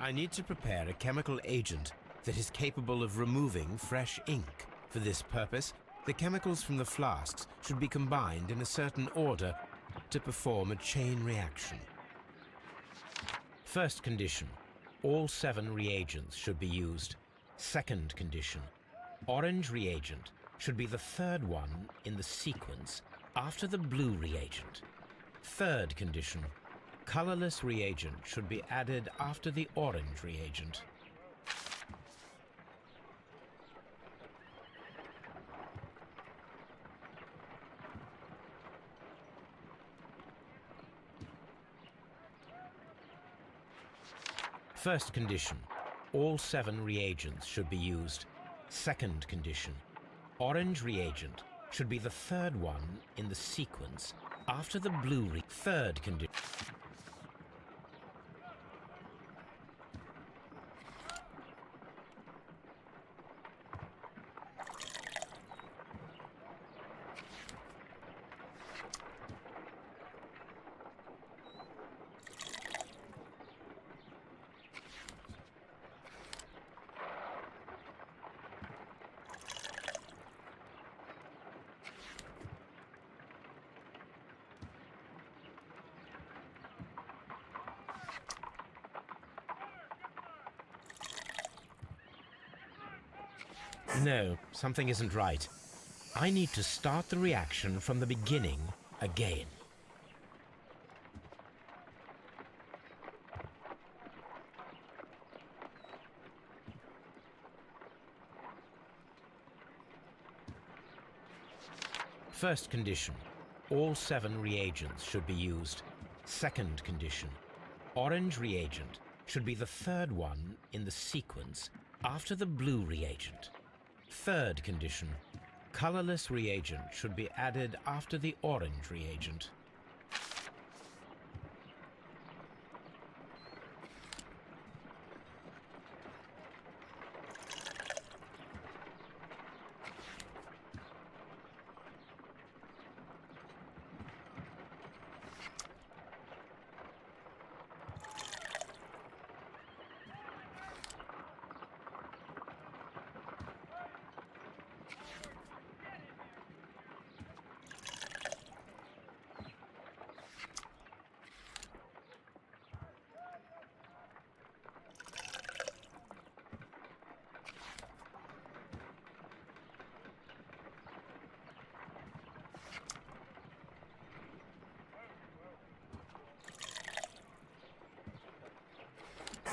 I need to prepare a chemical agent that is capable of removing fresh ink. For this purpose, the chemicals from the flasks should be combined in a certain order to perform a chain reaction. First condition, all 7 reagents should be used. Second condition, orange reagent should be the 3rd one in the sequence after the blue reagent. Third condition, colorless reagent should be added after the orange reagent. First condition, all 7 reagents should be used. Second condition, orange reagent should be the 3rd one in the sequence after the blue third condition. No, something isn't right. I need to start the reaction from the beginning again. First condition, all 7 reagents should be used. Second condition, orange reagent should be the 3rd one in the sequence after the blue reagent. Third condition, colorless reagent should be added after the orange reagent.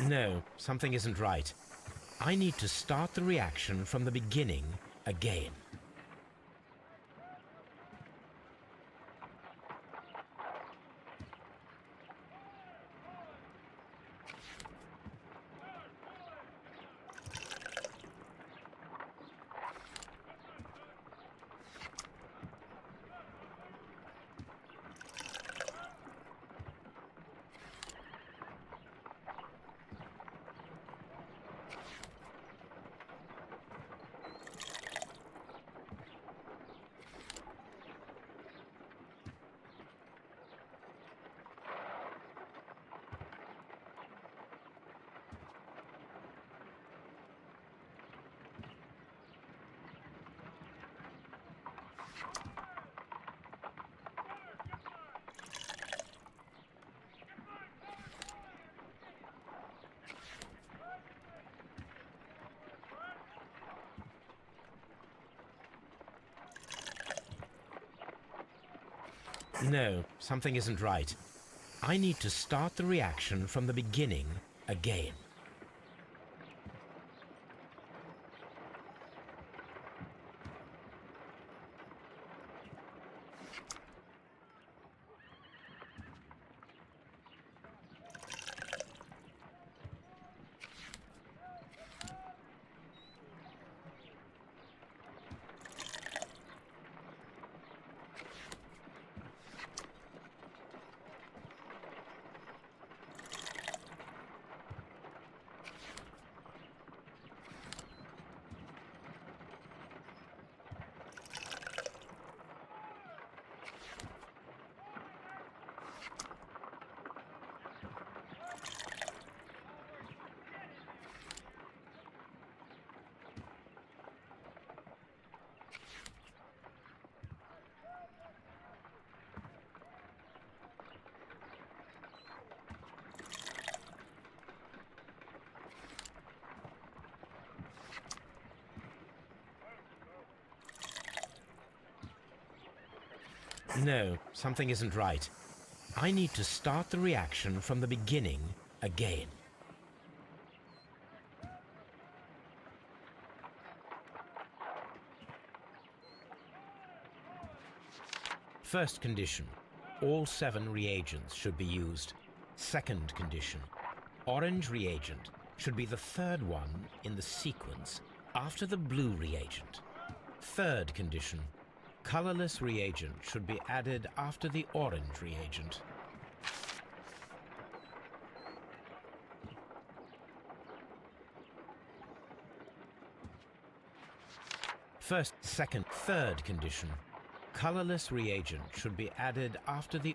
No, something isn't right. I need to start the reaction from the beginning again. No, something isn't right. I need to start the reaction from the beginning again. No, something isn't right. I need to start the reaction from the beginning again. First condition, all 7 reagents should be used. Second condition, orange reagent should be the 3rd one in the sequence after the blue reagent. Third condition, colorless reagent should be added after the orange reagent. First, second, third condition. Colorless reagent should be added after the...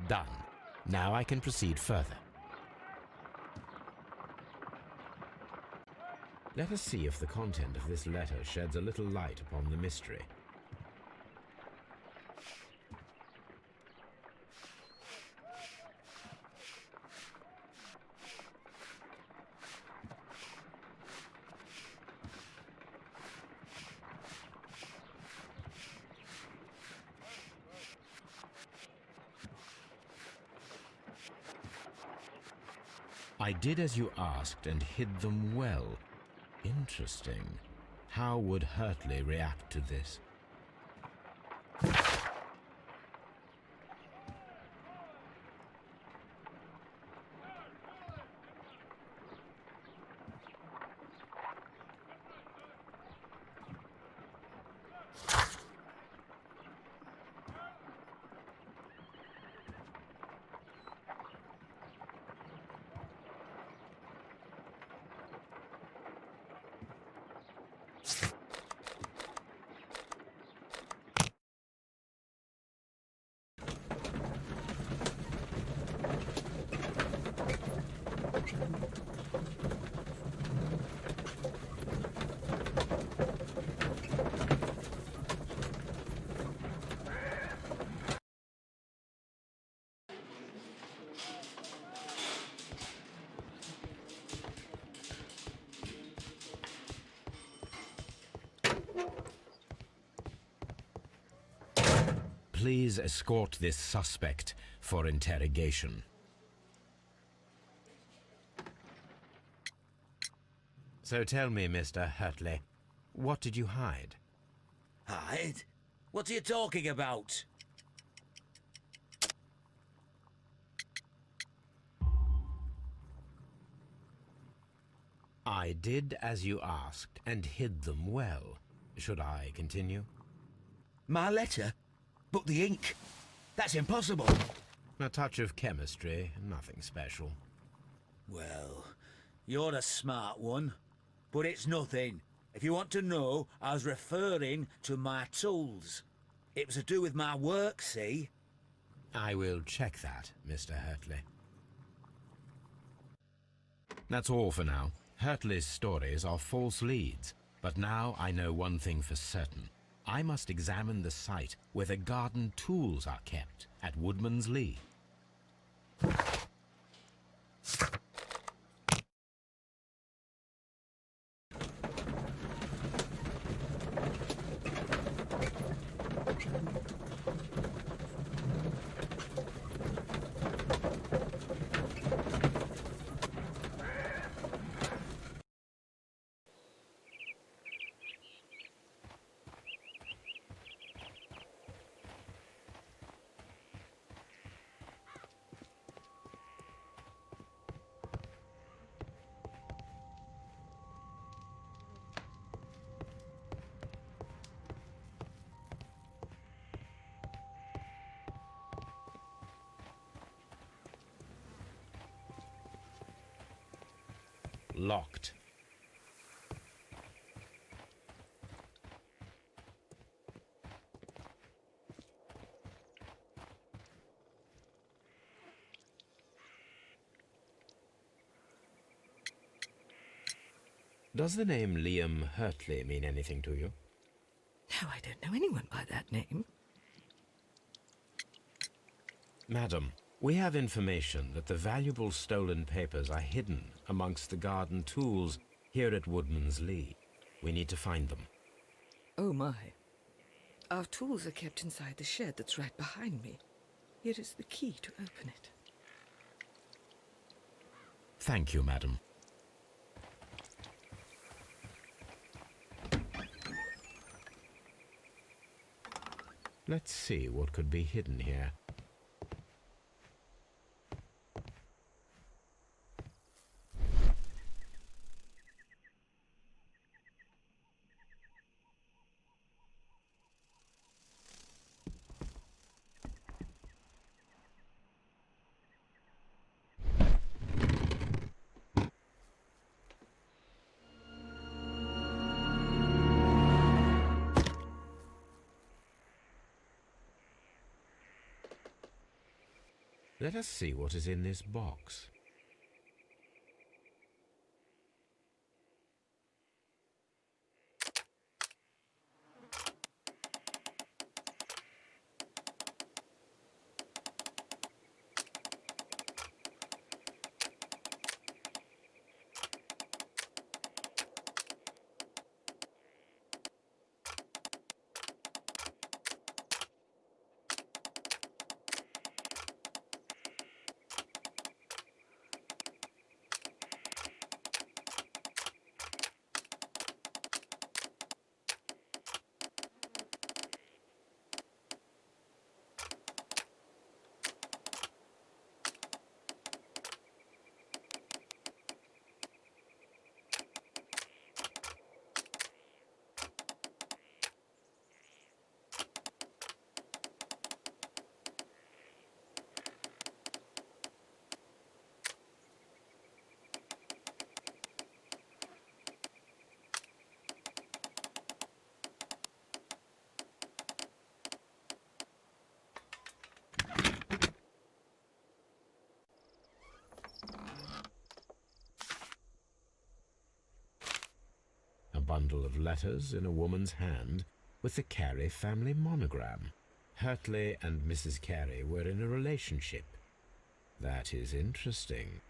Done. Now I can proceed further. Let us see if the content of this letter sheds a little light upon the mystery. I did as you asked and hid them well. Interesting. How would Hurtley react to this? Please escort this suspect for interrogation. So tell me, Mr. Hurtley, what did you hide? Hide? What are you talking about? I did as you asked and hid them well. Should I continue? My letter? But the ink? That's impossible. A touch of chemistry, nothing special. Well, you're a smart one. But it's nothing. If you want to know, I was referring to my tools. It was to do with my work, see? I will check that, Mr. Hurtley. That's all for now. Hurtley's stories are false leads, but now I know one thing for certain. I must examine the site where the garden tools are kept at Woodman's Lee. locked. Does the name Liam Hurtley mean anything to you? No, I don't know anyone by that name. Madam, we have information that the valuable stolen papers are hidden amongst the garden tools here at Woodman's Lee. We need to find them. Oh my. Our tools are kept inside the shed that's right behind me. Here is the key to open it. Thank you, madam. Let's see what could be hidden here. Let us see what is in this box. Bundle of letters in a woman's hand with the Carey family monogram. Hurtley and Mrs. Carey were in a relationship. That is interesting.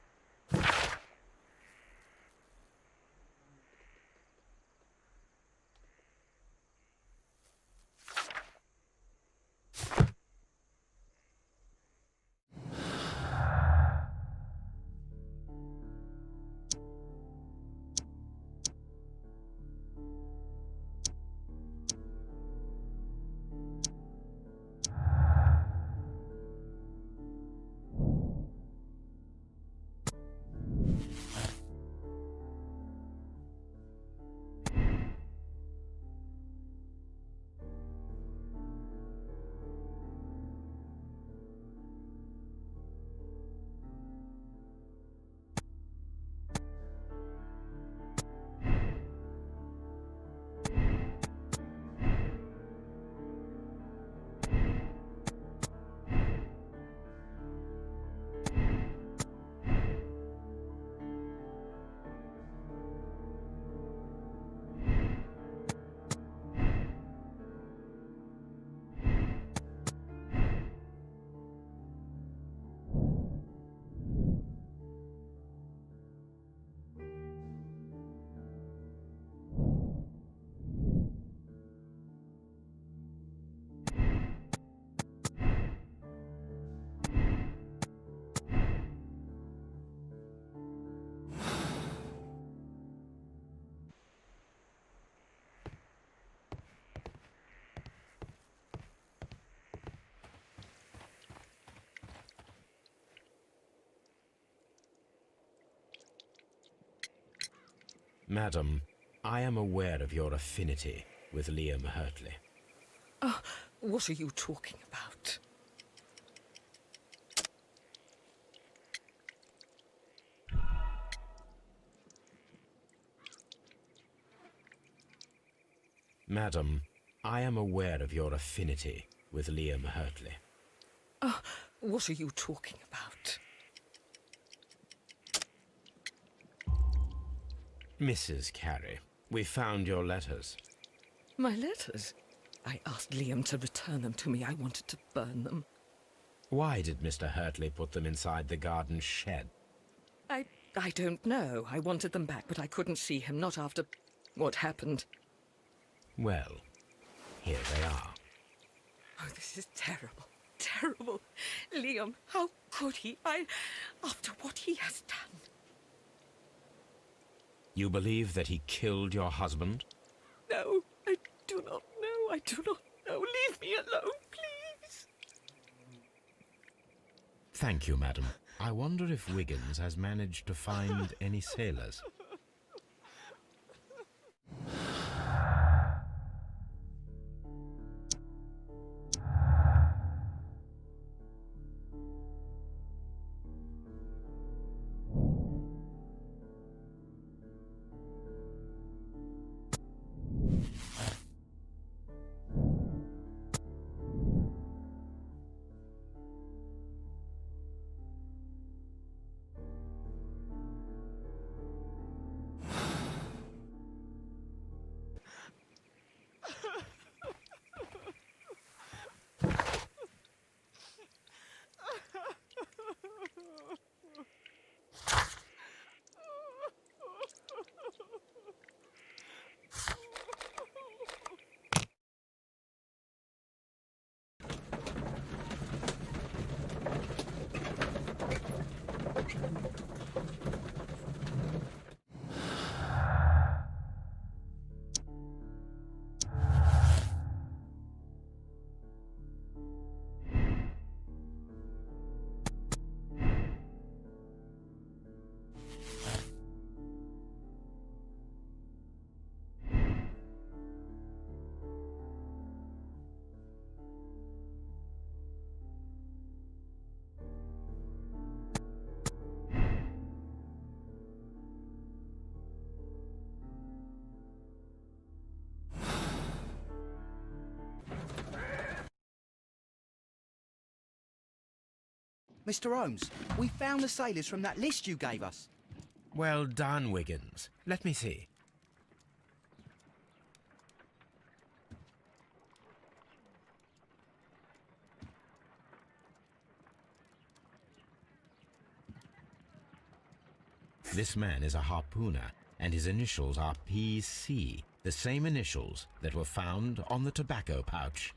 Madam, I am aware of your affinity with Liam Hurtley. Oh, what are you talking about? Madam, I am aware of your affinity with Liam Hurtley. Oh, what are you talking about? Mrs. Carey, we found your letters. My letters? I asked Liam to return them to me. I wanted to burn them. Why did Mr. Hurtley put them inside the garden shed? I don't know. I wanted them back, but I couldn't see him, not after what happened. Well, here they are. Oh, this is terrible. Terrible. Liam, how could he? After what he has done. You believe that he killed your husband? No, I do not know. I do not know. Leave me alone, please. Thank you, madam. I wonder if Wiggins has managed to find any sailors. Mr. Holmes, we found the sailors from that list you gave us. Well done, Wiggins. Let me see. This man is a harpooner, and his initials are PC, the same initials that were found on the tobacco pouch.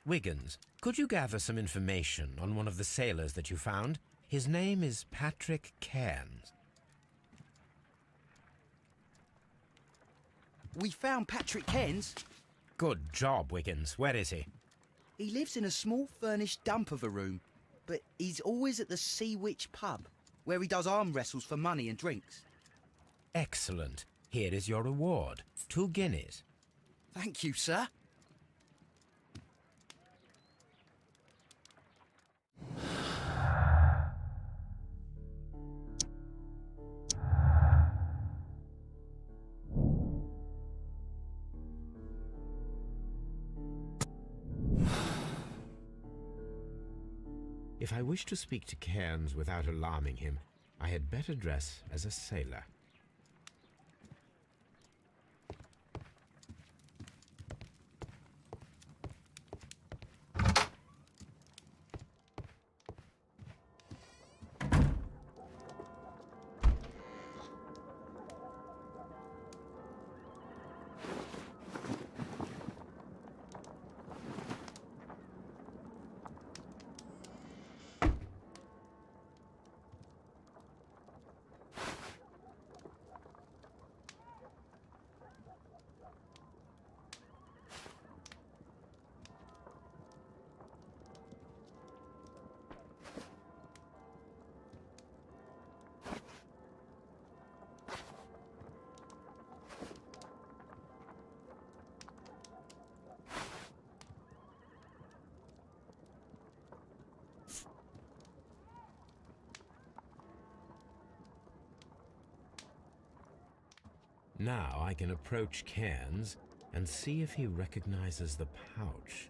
Wiggins, could you gather some information on one of the sailors that you found? His name is Patrick Cairns. We found Patrick Cairns. Good job, Wiggins. Where is he? He lives in a small furnished dump of a room, but he's always at the Sea Witch pub, where he does arm wrestles for money and drinks. Excellent. Here is your reward. 2 guineas. Thank you, sir. If I wish to speak to Cairns without alarming him, I had better dress as a sailor. Now I can approach Cairns and see if he recognizes the pouch.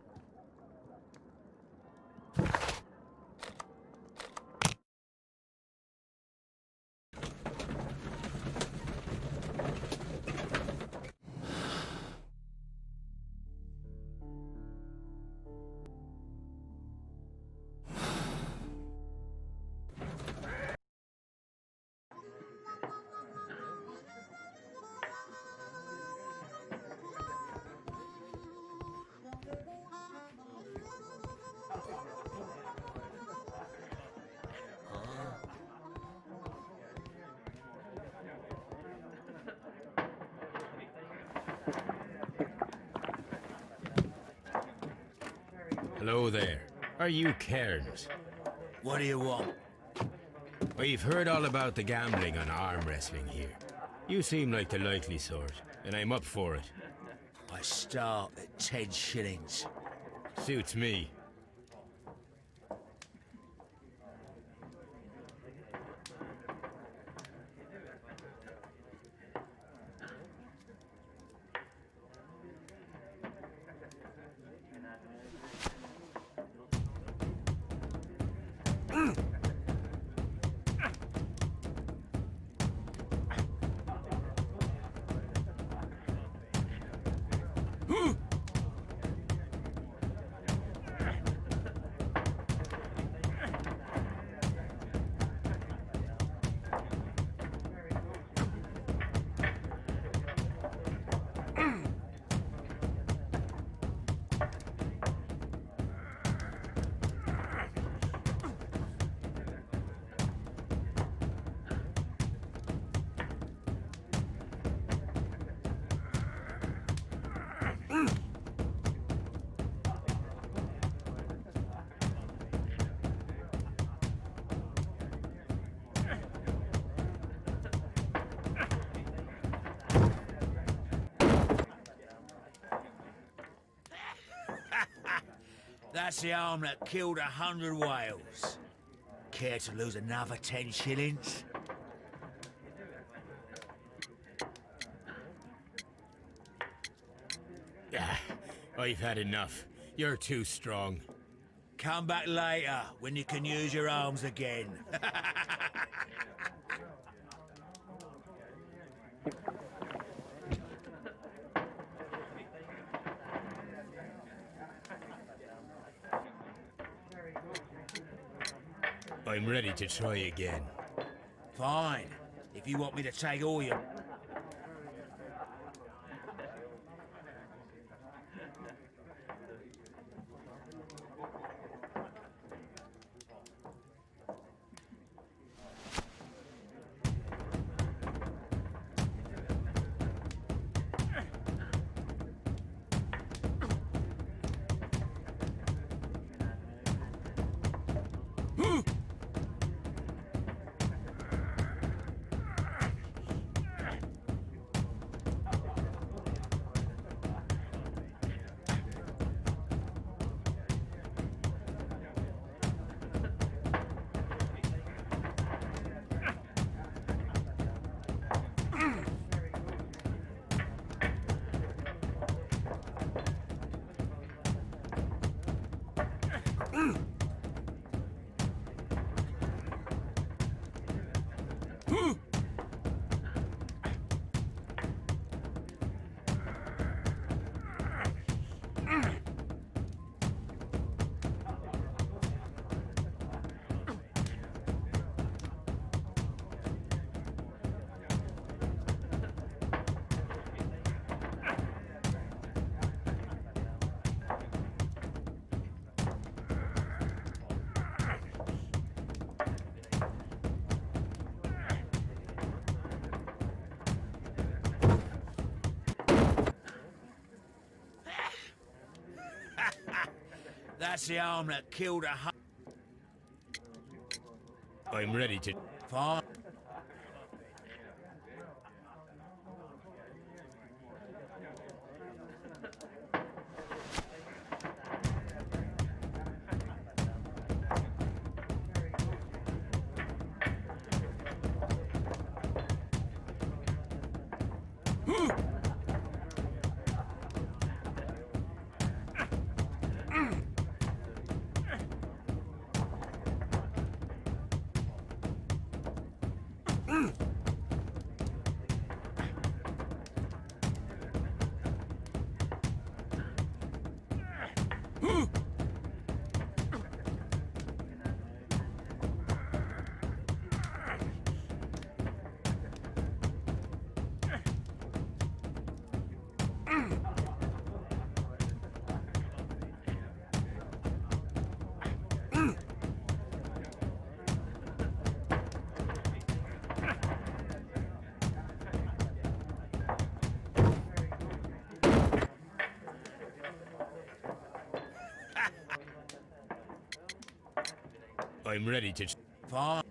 Hello there. Are you Cairns? What do you want? We've heard all about the gambling on arm wrestling here. You seem like the likely sort, and I'm up for it. I start at 10 shillings. Suits me. That's the arm that killed 100 whales. Care to lose another 10 shillings? I've had enough. You're too strong. Come back later, when you can use your arms again. I'm ready to try again. Fine, if you want me to take all your... That's the arm that killed 100... I'm ready to... Fine. I'm ready to... Fine.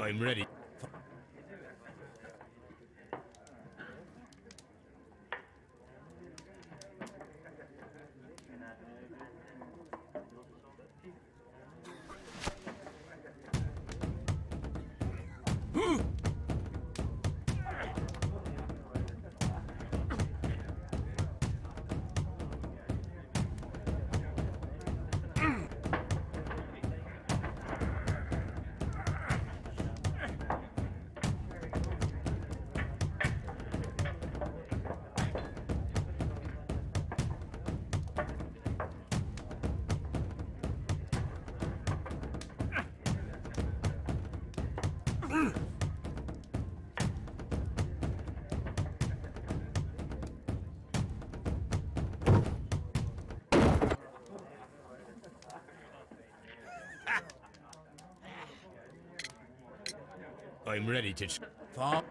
I'm ready. I'm ready to... Fine.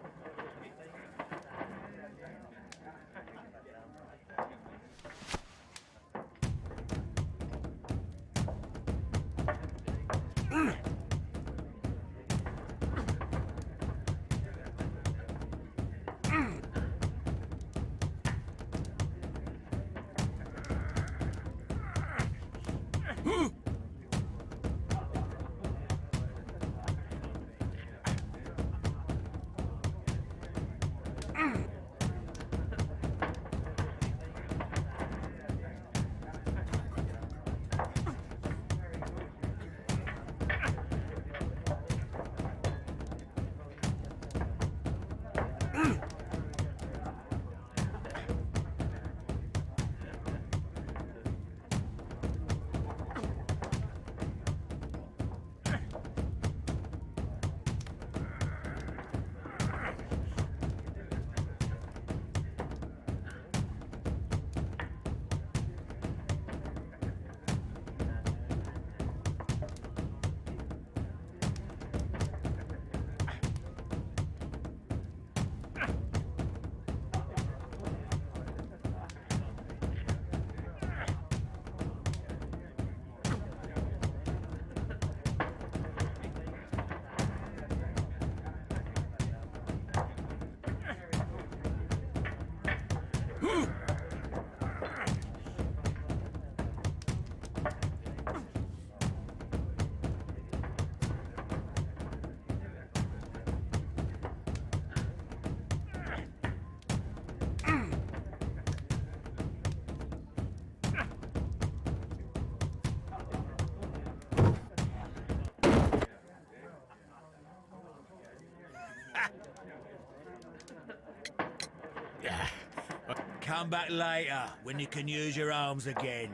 come back later, when you can use your arms again.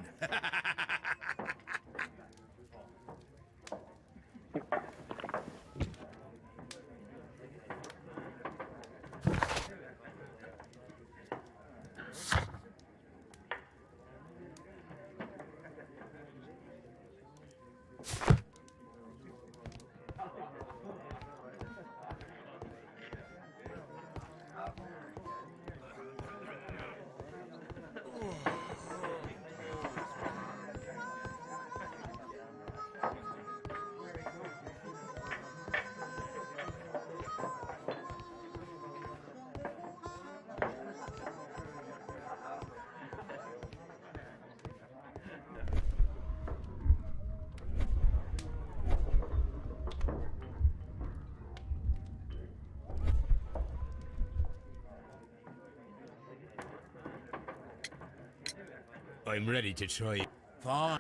I'm ready to try. Fine.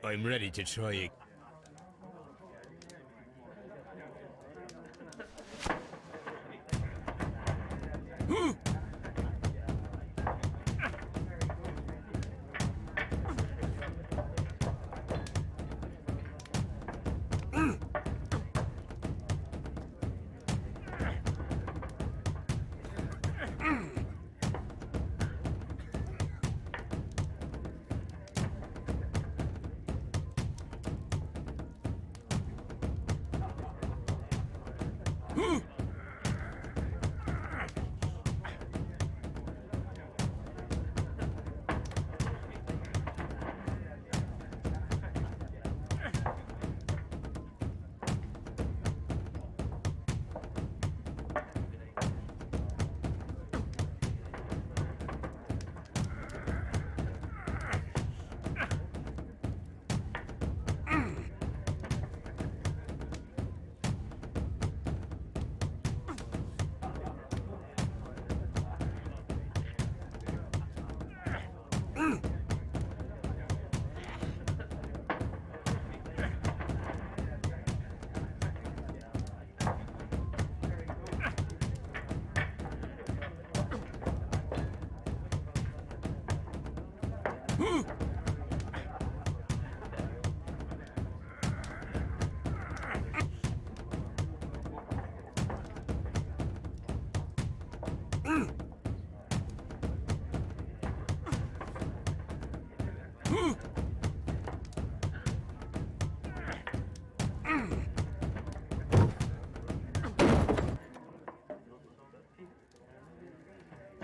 I'm ready to try it.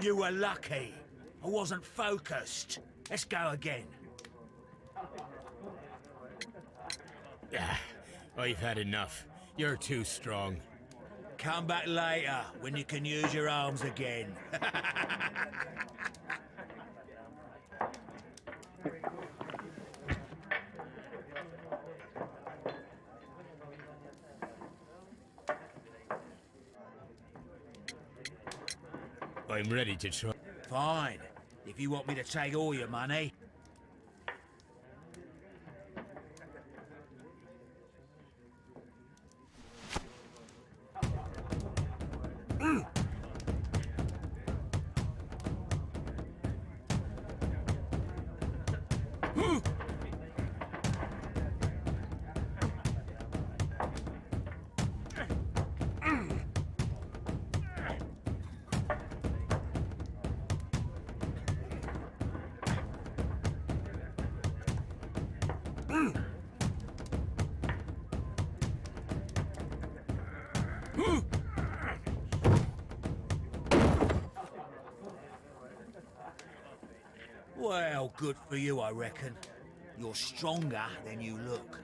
You were lucky. I wasn't focused. Let's go again. I've had enough. You're too strong. Come back later when you can use your arms again. I'm ready to try. Fine, if you want me to take all your money. Well, good for you, I reckon. You're stronger than you look.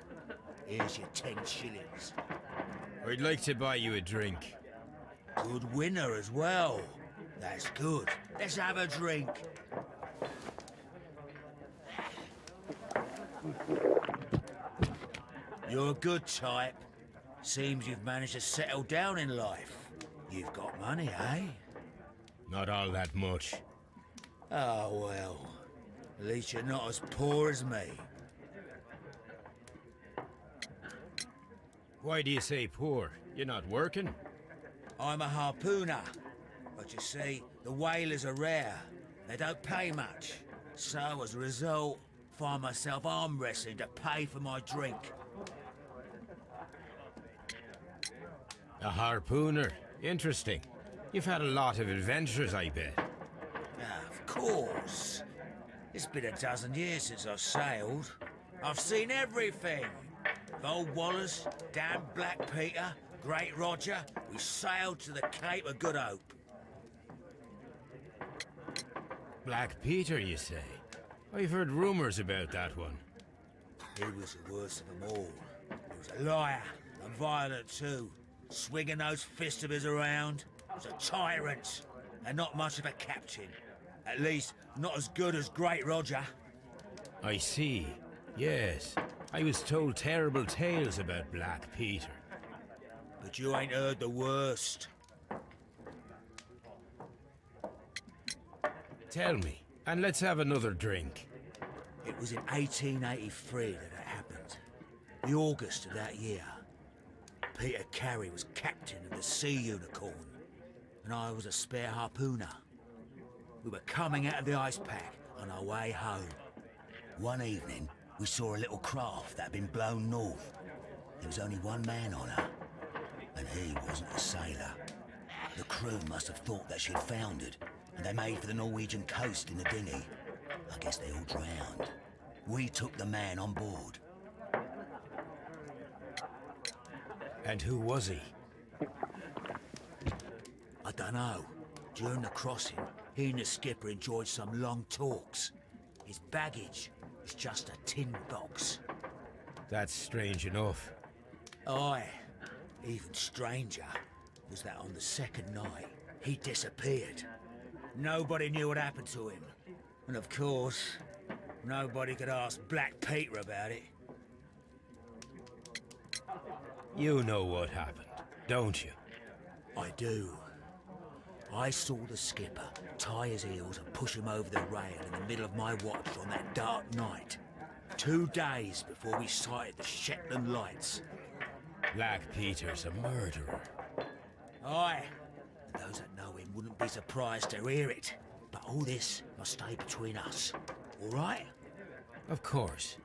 Here's your 10 shillings. I'd like to buy you a drink. Good winner as well. That's good. Let's have a drink. You're a good type. Seems you've managed to settle down in life. You've got money, eh? Not all that much. Oh, well. At least you're not as poor as me. Why do you say poor? You're not working? I'm a harpooner. But you see, the whalers are rare. They don't pay much. So, as a result, find myself arm wrestling to pay for my drink. A harpooner? Interesting. You've had a lot of adventures, I bet. Of course. It's been a dozen years since I sailed. I've seen everything. Old Wallace, damn Black Peter, Great Roger, we sailed to the Cape of Good Hope. Black Peter, you say? I've heard rumors about that one. He was the worst of them all. He was a liar and violent too. swinging those fists of his around. Was a tyrant, and not much of a captain. At least, not as good as Great Roger. I see. Yes. I was told terrible tales about Black Peter. But you ain't heard the worst. Tell me, and let's have another drink. It was in 1883 that it happened. The August of that year. Peter Carey was captain of the Sea Unicorn, and I was a spare harpooner. We were coming out of the ice pack on our way home. One evening, we saw a little craft that had been blown north. There was only one man on her, and he wasn't a sailor. The crew must have thought that she'd foundered, and they made for the Norwegian coast in the dinghy. I guess they all drowned. We took the man on board. And who was he? I dunno. During the crossing, he and the skipper enjoyed some long talks. His baggage was just a tin box. That's strange enough. Aye. Even stranger was that on the second night, he disappeared. Nobody knew what happened to him. And of course, nobody could ask Black Peter about it. You know what happened, don't you? I do. I saw the skipper tie his heels and push him over the rail in the middle of my watch on that dark night. 2 days before we sighted the Shetland lights. Black Peter's a murderer. Aye. And those that know him wouldn't be surprised to hear it. But all this must stay between us. All right? Of course.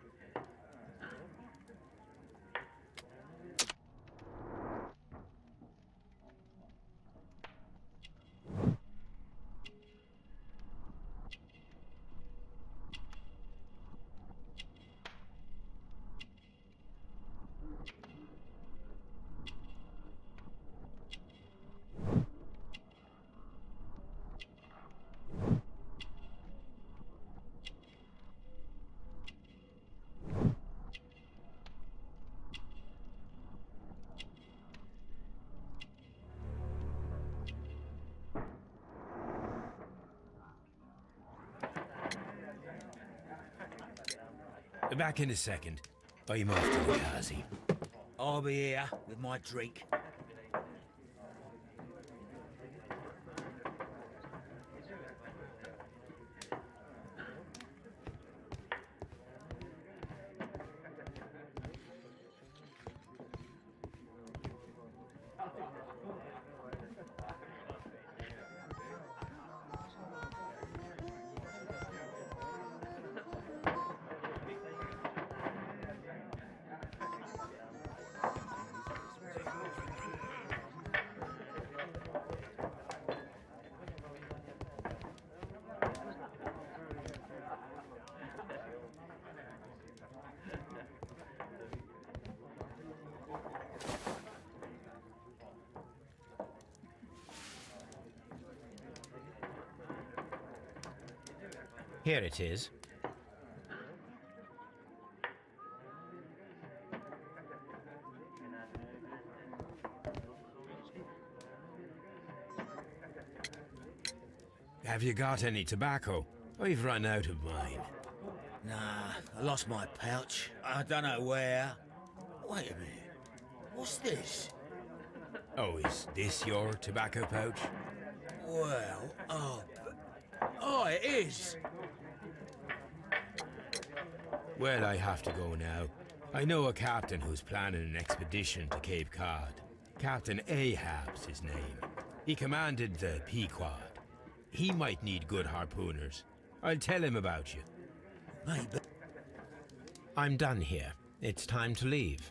Back in a second. I'm off to the Kazi. I'll be here with my drink. Here it is. Have you got any tobacco? I've run out of mine. Nah, I lost my pouch. I don't know where. Wait a minute. What's this? Oh, is this your tobacco pouch? Well, oh, it is. Well, I have to go now. I know a captain who's planning an expedition to Cape Cod. Captain Ahab's his name. He commanded the Pequod. He might need good harpooners. I'll tell him about you. Maybe. I'm done here. It's time to leave.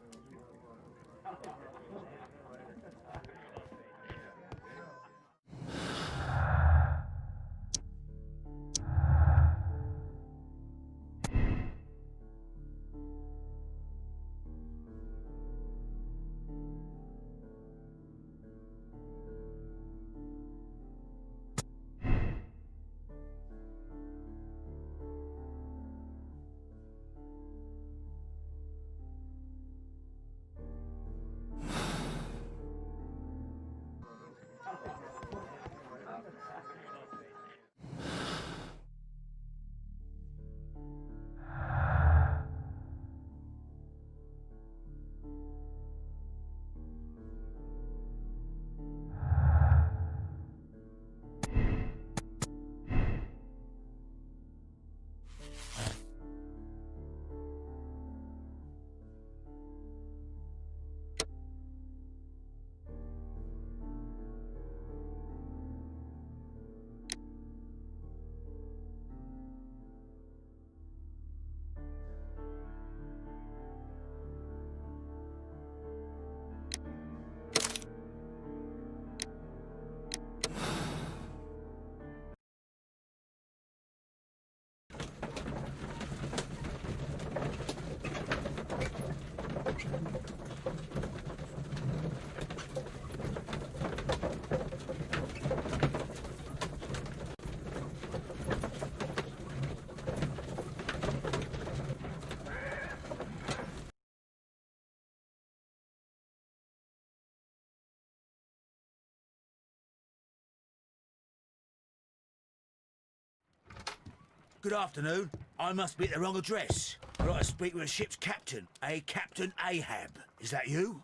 Good afternoon. I must be at the wrong address. I'd like to speak with a ship's captain, a Captain Ahab. Is that you?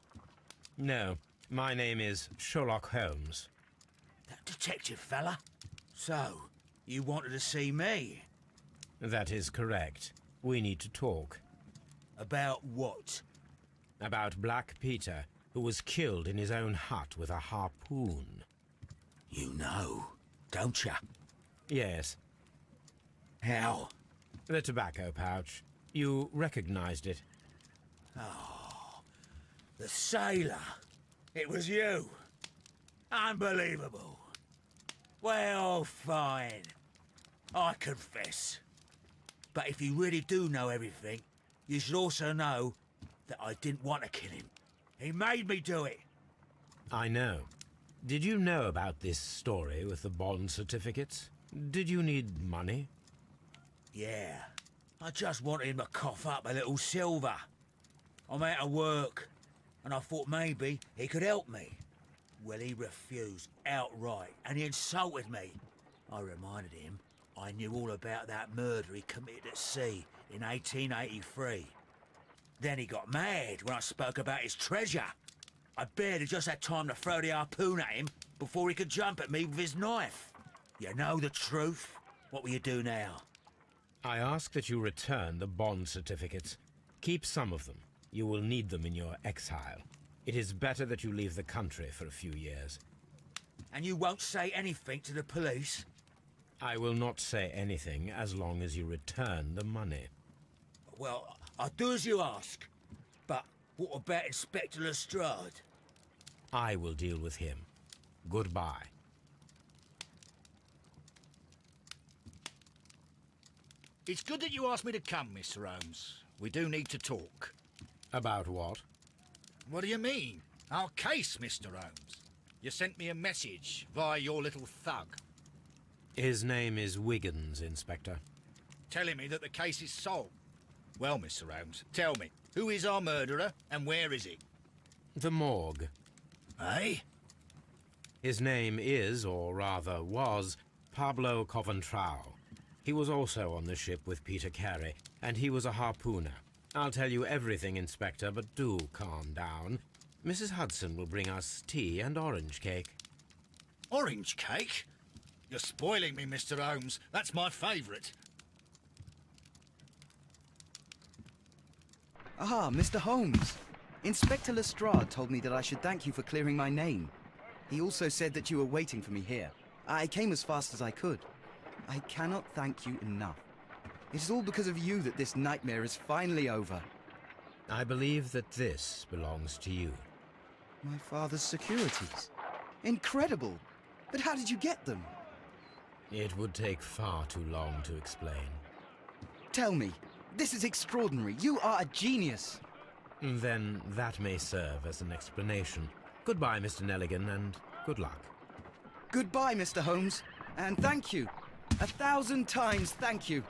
No, my name is Sherlock Holmes. That detective fella? So, you wanted to see me? That is correct. We need to talk. About what? About Black Peter, who was killed in his own hut with a harpoon. You know, don't you? Yes, How? the tobacco pouch. You recognized it. The sailor. It was you. Unbelievable. Well, fine. I confess. But if you really do know everything, you should also know that I didn't want to kill him. He made me do it. I know. Did you know about this story with the bond certificates? Did you need money? Yeah. I just wanted him to cough up a little silver. I'm out of work, and I thought maybe he could help me. Well, he refused outright, and he insulted me. I reminded him I knew all about that murder he committed at sea in 1883. Then he got mad when I spoke about his treasure. I barely just had time to throw the harpoon at him before he could jump at me with his knife. You know the truth. What will you do now? I ask that you return the bond certificates. Keep some of them. You will need them in your exile. It is better that you leave the country for a few years. And you won't say anything to the police? I will not say anything as long as you return the money. Well, I'll do as you ask. But what about Inspector Lestrade? I will deal with him. Goodbye. It's good that you asked me to come, Mr. Holmes. We do need to talk. About what? What do you mean? Our case, Mr. Holmes. You sent me a message via your little thug, His name is Wiggins, Inspector. telling me that the case is solved. Well, Mr. Holmes, tell me, who is our murderer and where is he? The morgue. Eh? His name is, or rather was, Pablo Coventrao. He was also on the ship with Peter Carey, and he was a harpooner. I'll tell you everything, Inspector, but do calm down. Mrs. Hudson will bring us tea and orange cake. Orange cake? You're spoiling me, Mr. Holmes. That's my favourite. Ah, Mr. Holmes. Inspector Lestrade told me that I should thank you for clearing my name. He also said that you were waiting for me here. I came as fast as I could. I cannot thank you enough. It is all because of you that this nightmare is finally over. I believe that this belongs to you. My father's securities. Incredible! But how did you get them? It would take far too long to explain. Tell me. This is extraordinary. You are a genius. Then that may serve as an explanation. Goodbye, Mr. Nelligan, and good luck. Goodbye, Mr. Holmes. And thank you. 1,000 times thank you.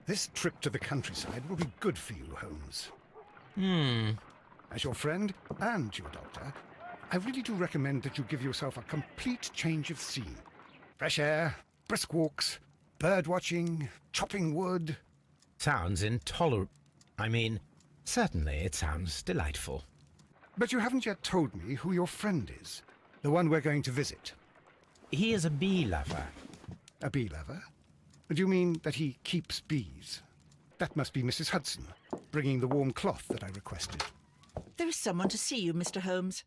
This trip to the countryside will be good for you, Holmes. Hmm. As your friend and your doctor, I really do recommend that you give yourself a complete change of scene. Fresh air, brisk walks, bird watching, chopping wood. Sounds intolerable. I mean, certainly it sounds delightful. But you haven't yet told me who your friend is. The one we're going to visit. He is a bee lover. A bee lover? Do you mean that he keeps bees? That must be Mrs. Hudson, bringing the warm cloth that I requested. There is someone to see you, Mr. Holmes.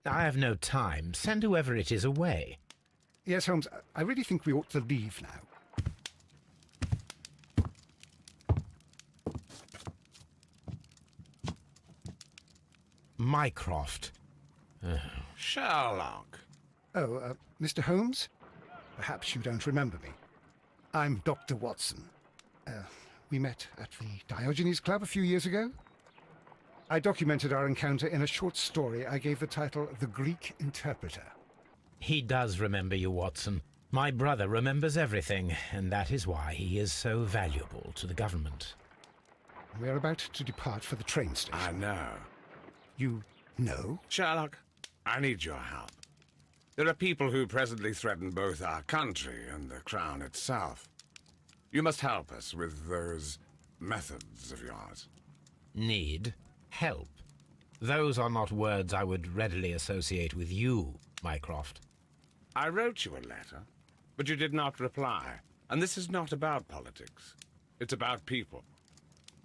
I have no time. Send whoever it is away. Yes, Holmes, I really think we ought to leave now. Mycroft. Sherlock. Oh, Mr. Holmes? Perhaps you don't remember me. I'm Dr. Watson. We met at the Diogenes Club a few years ago. I documented our encounter in a short story I gave the title The Greek Interpreter. He does remember you, Watson. My brother remembers everything, and that is why he is so valuable to the government. We're about to depart for the train station. I know. You know? Sherlock, I need your help. There are people who presently threaten both our country and the Crown itself. You must help us with those methods of yours. Need? Help? Those are not words I would readily associate with you, Mycroft. I wrote you a letter, but you did not reply. And this is not about politics. It's about people.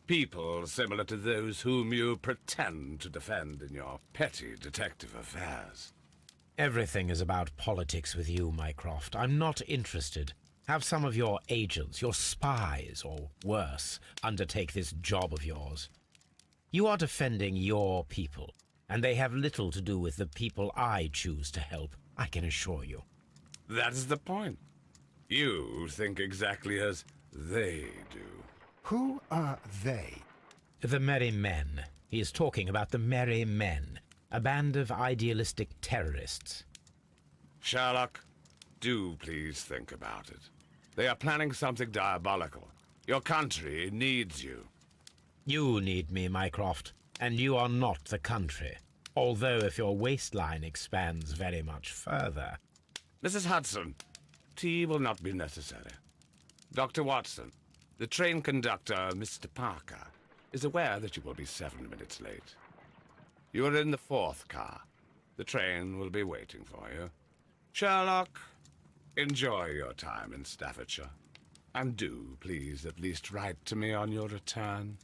People similar to those whom you pretend to defend in your petty detective affairs. Everything is about politics with you, Mycroft. I'm not interested. Have some of your agents, your spies, or worse, undertake this job of yours. You are defending your people, and they have little to do with the people I choose to help, I can assure you. That is the point. You think exactly as they do. Who are they? The Merry Men. He is talking about the Merry Men, a band of idealistic terrorists. Sherlock, do please think about it. They are planning something diabolical. Your country needs you. You need me, Mycroft, and you are not the country. Although if your waistline expands very much further. Mrs. Hudson, tea will not be necessary. Dr. Watson, the train conductor, Mr. Parker, is aware that you will be 7 minutes late. You are in the 4th car. The train will be waiting for you. Sherlock, enjoy your time in Staffordshire. And do, please, at least write to me on your return.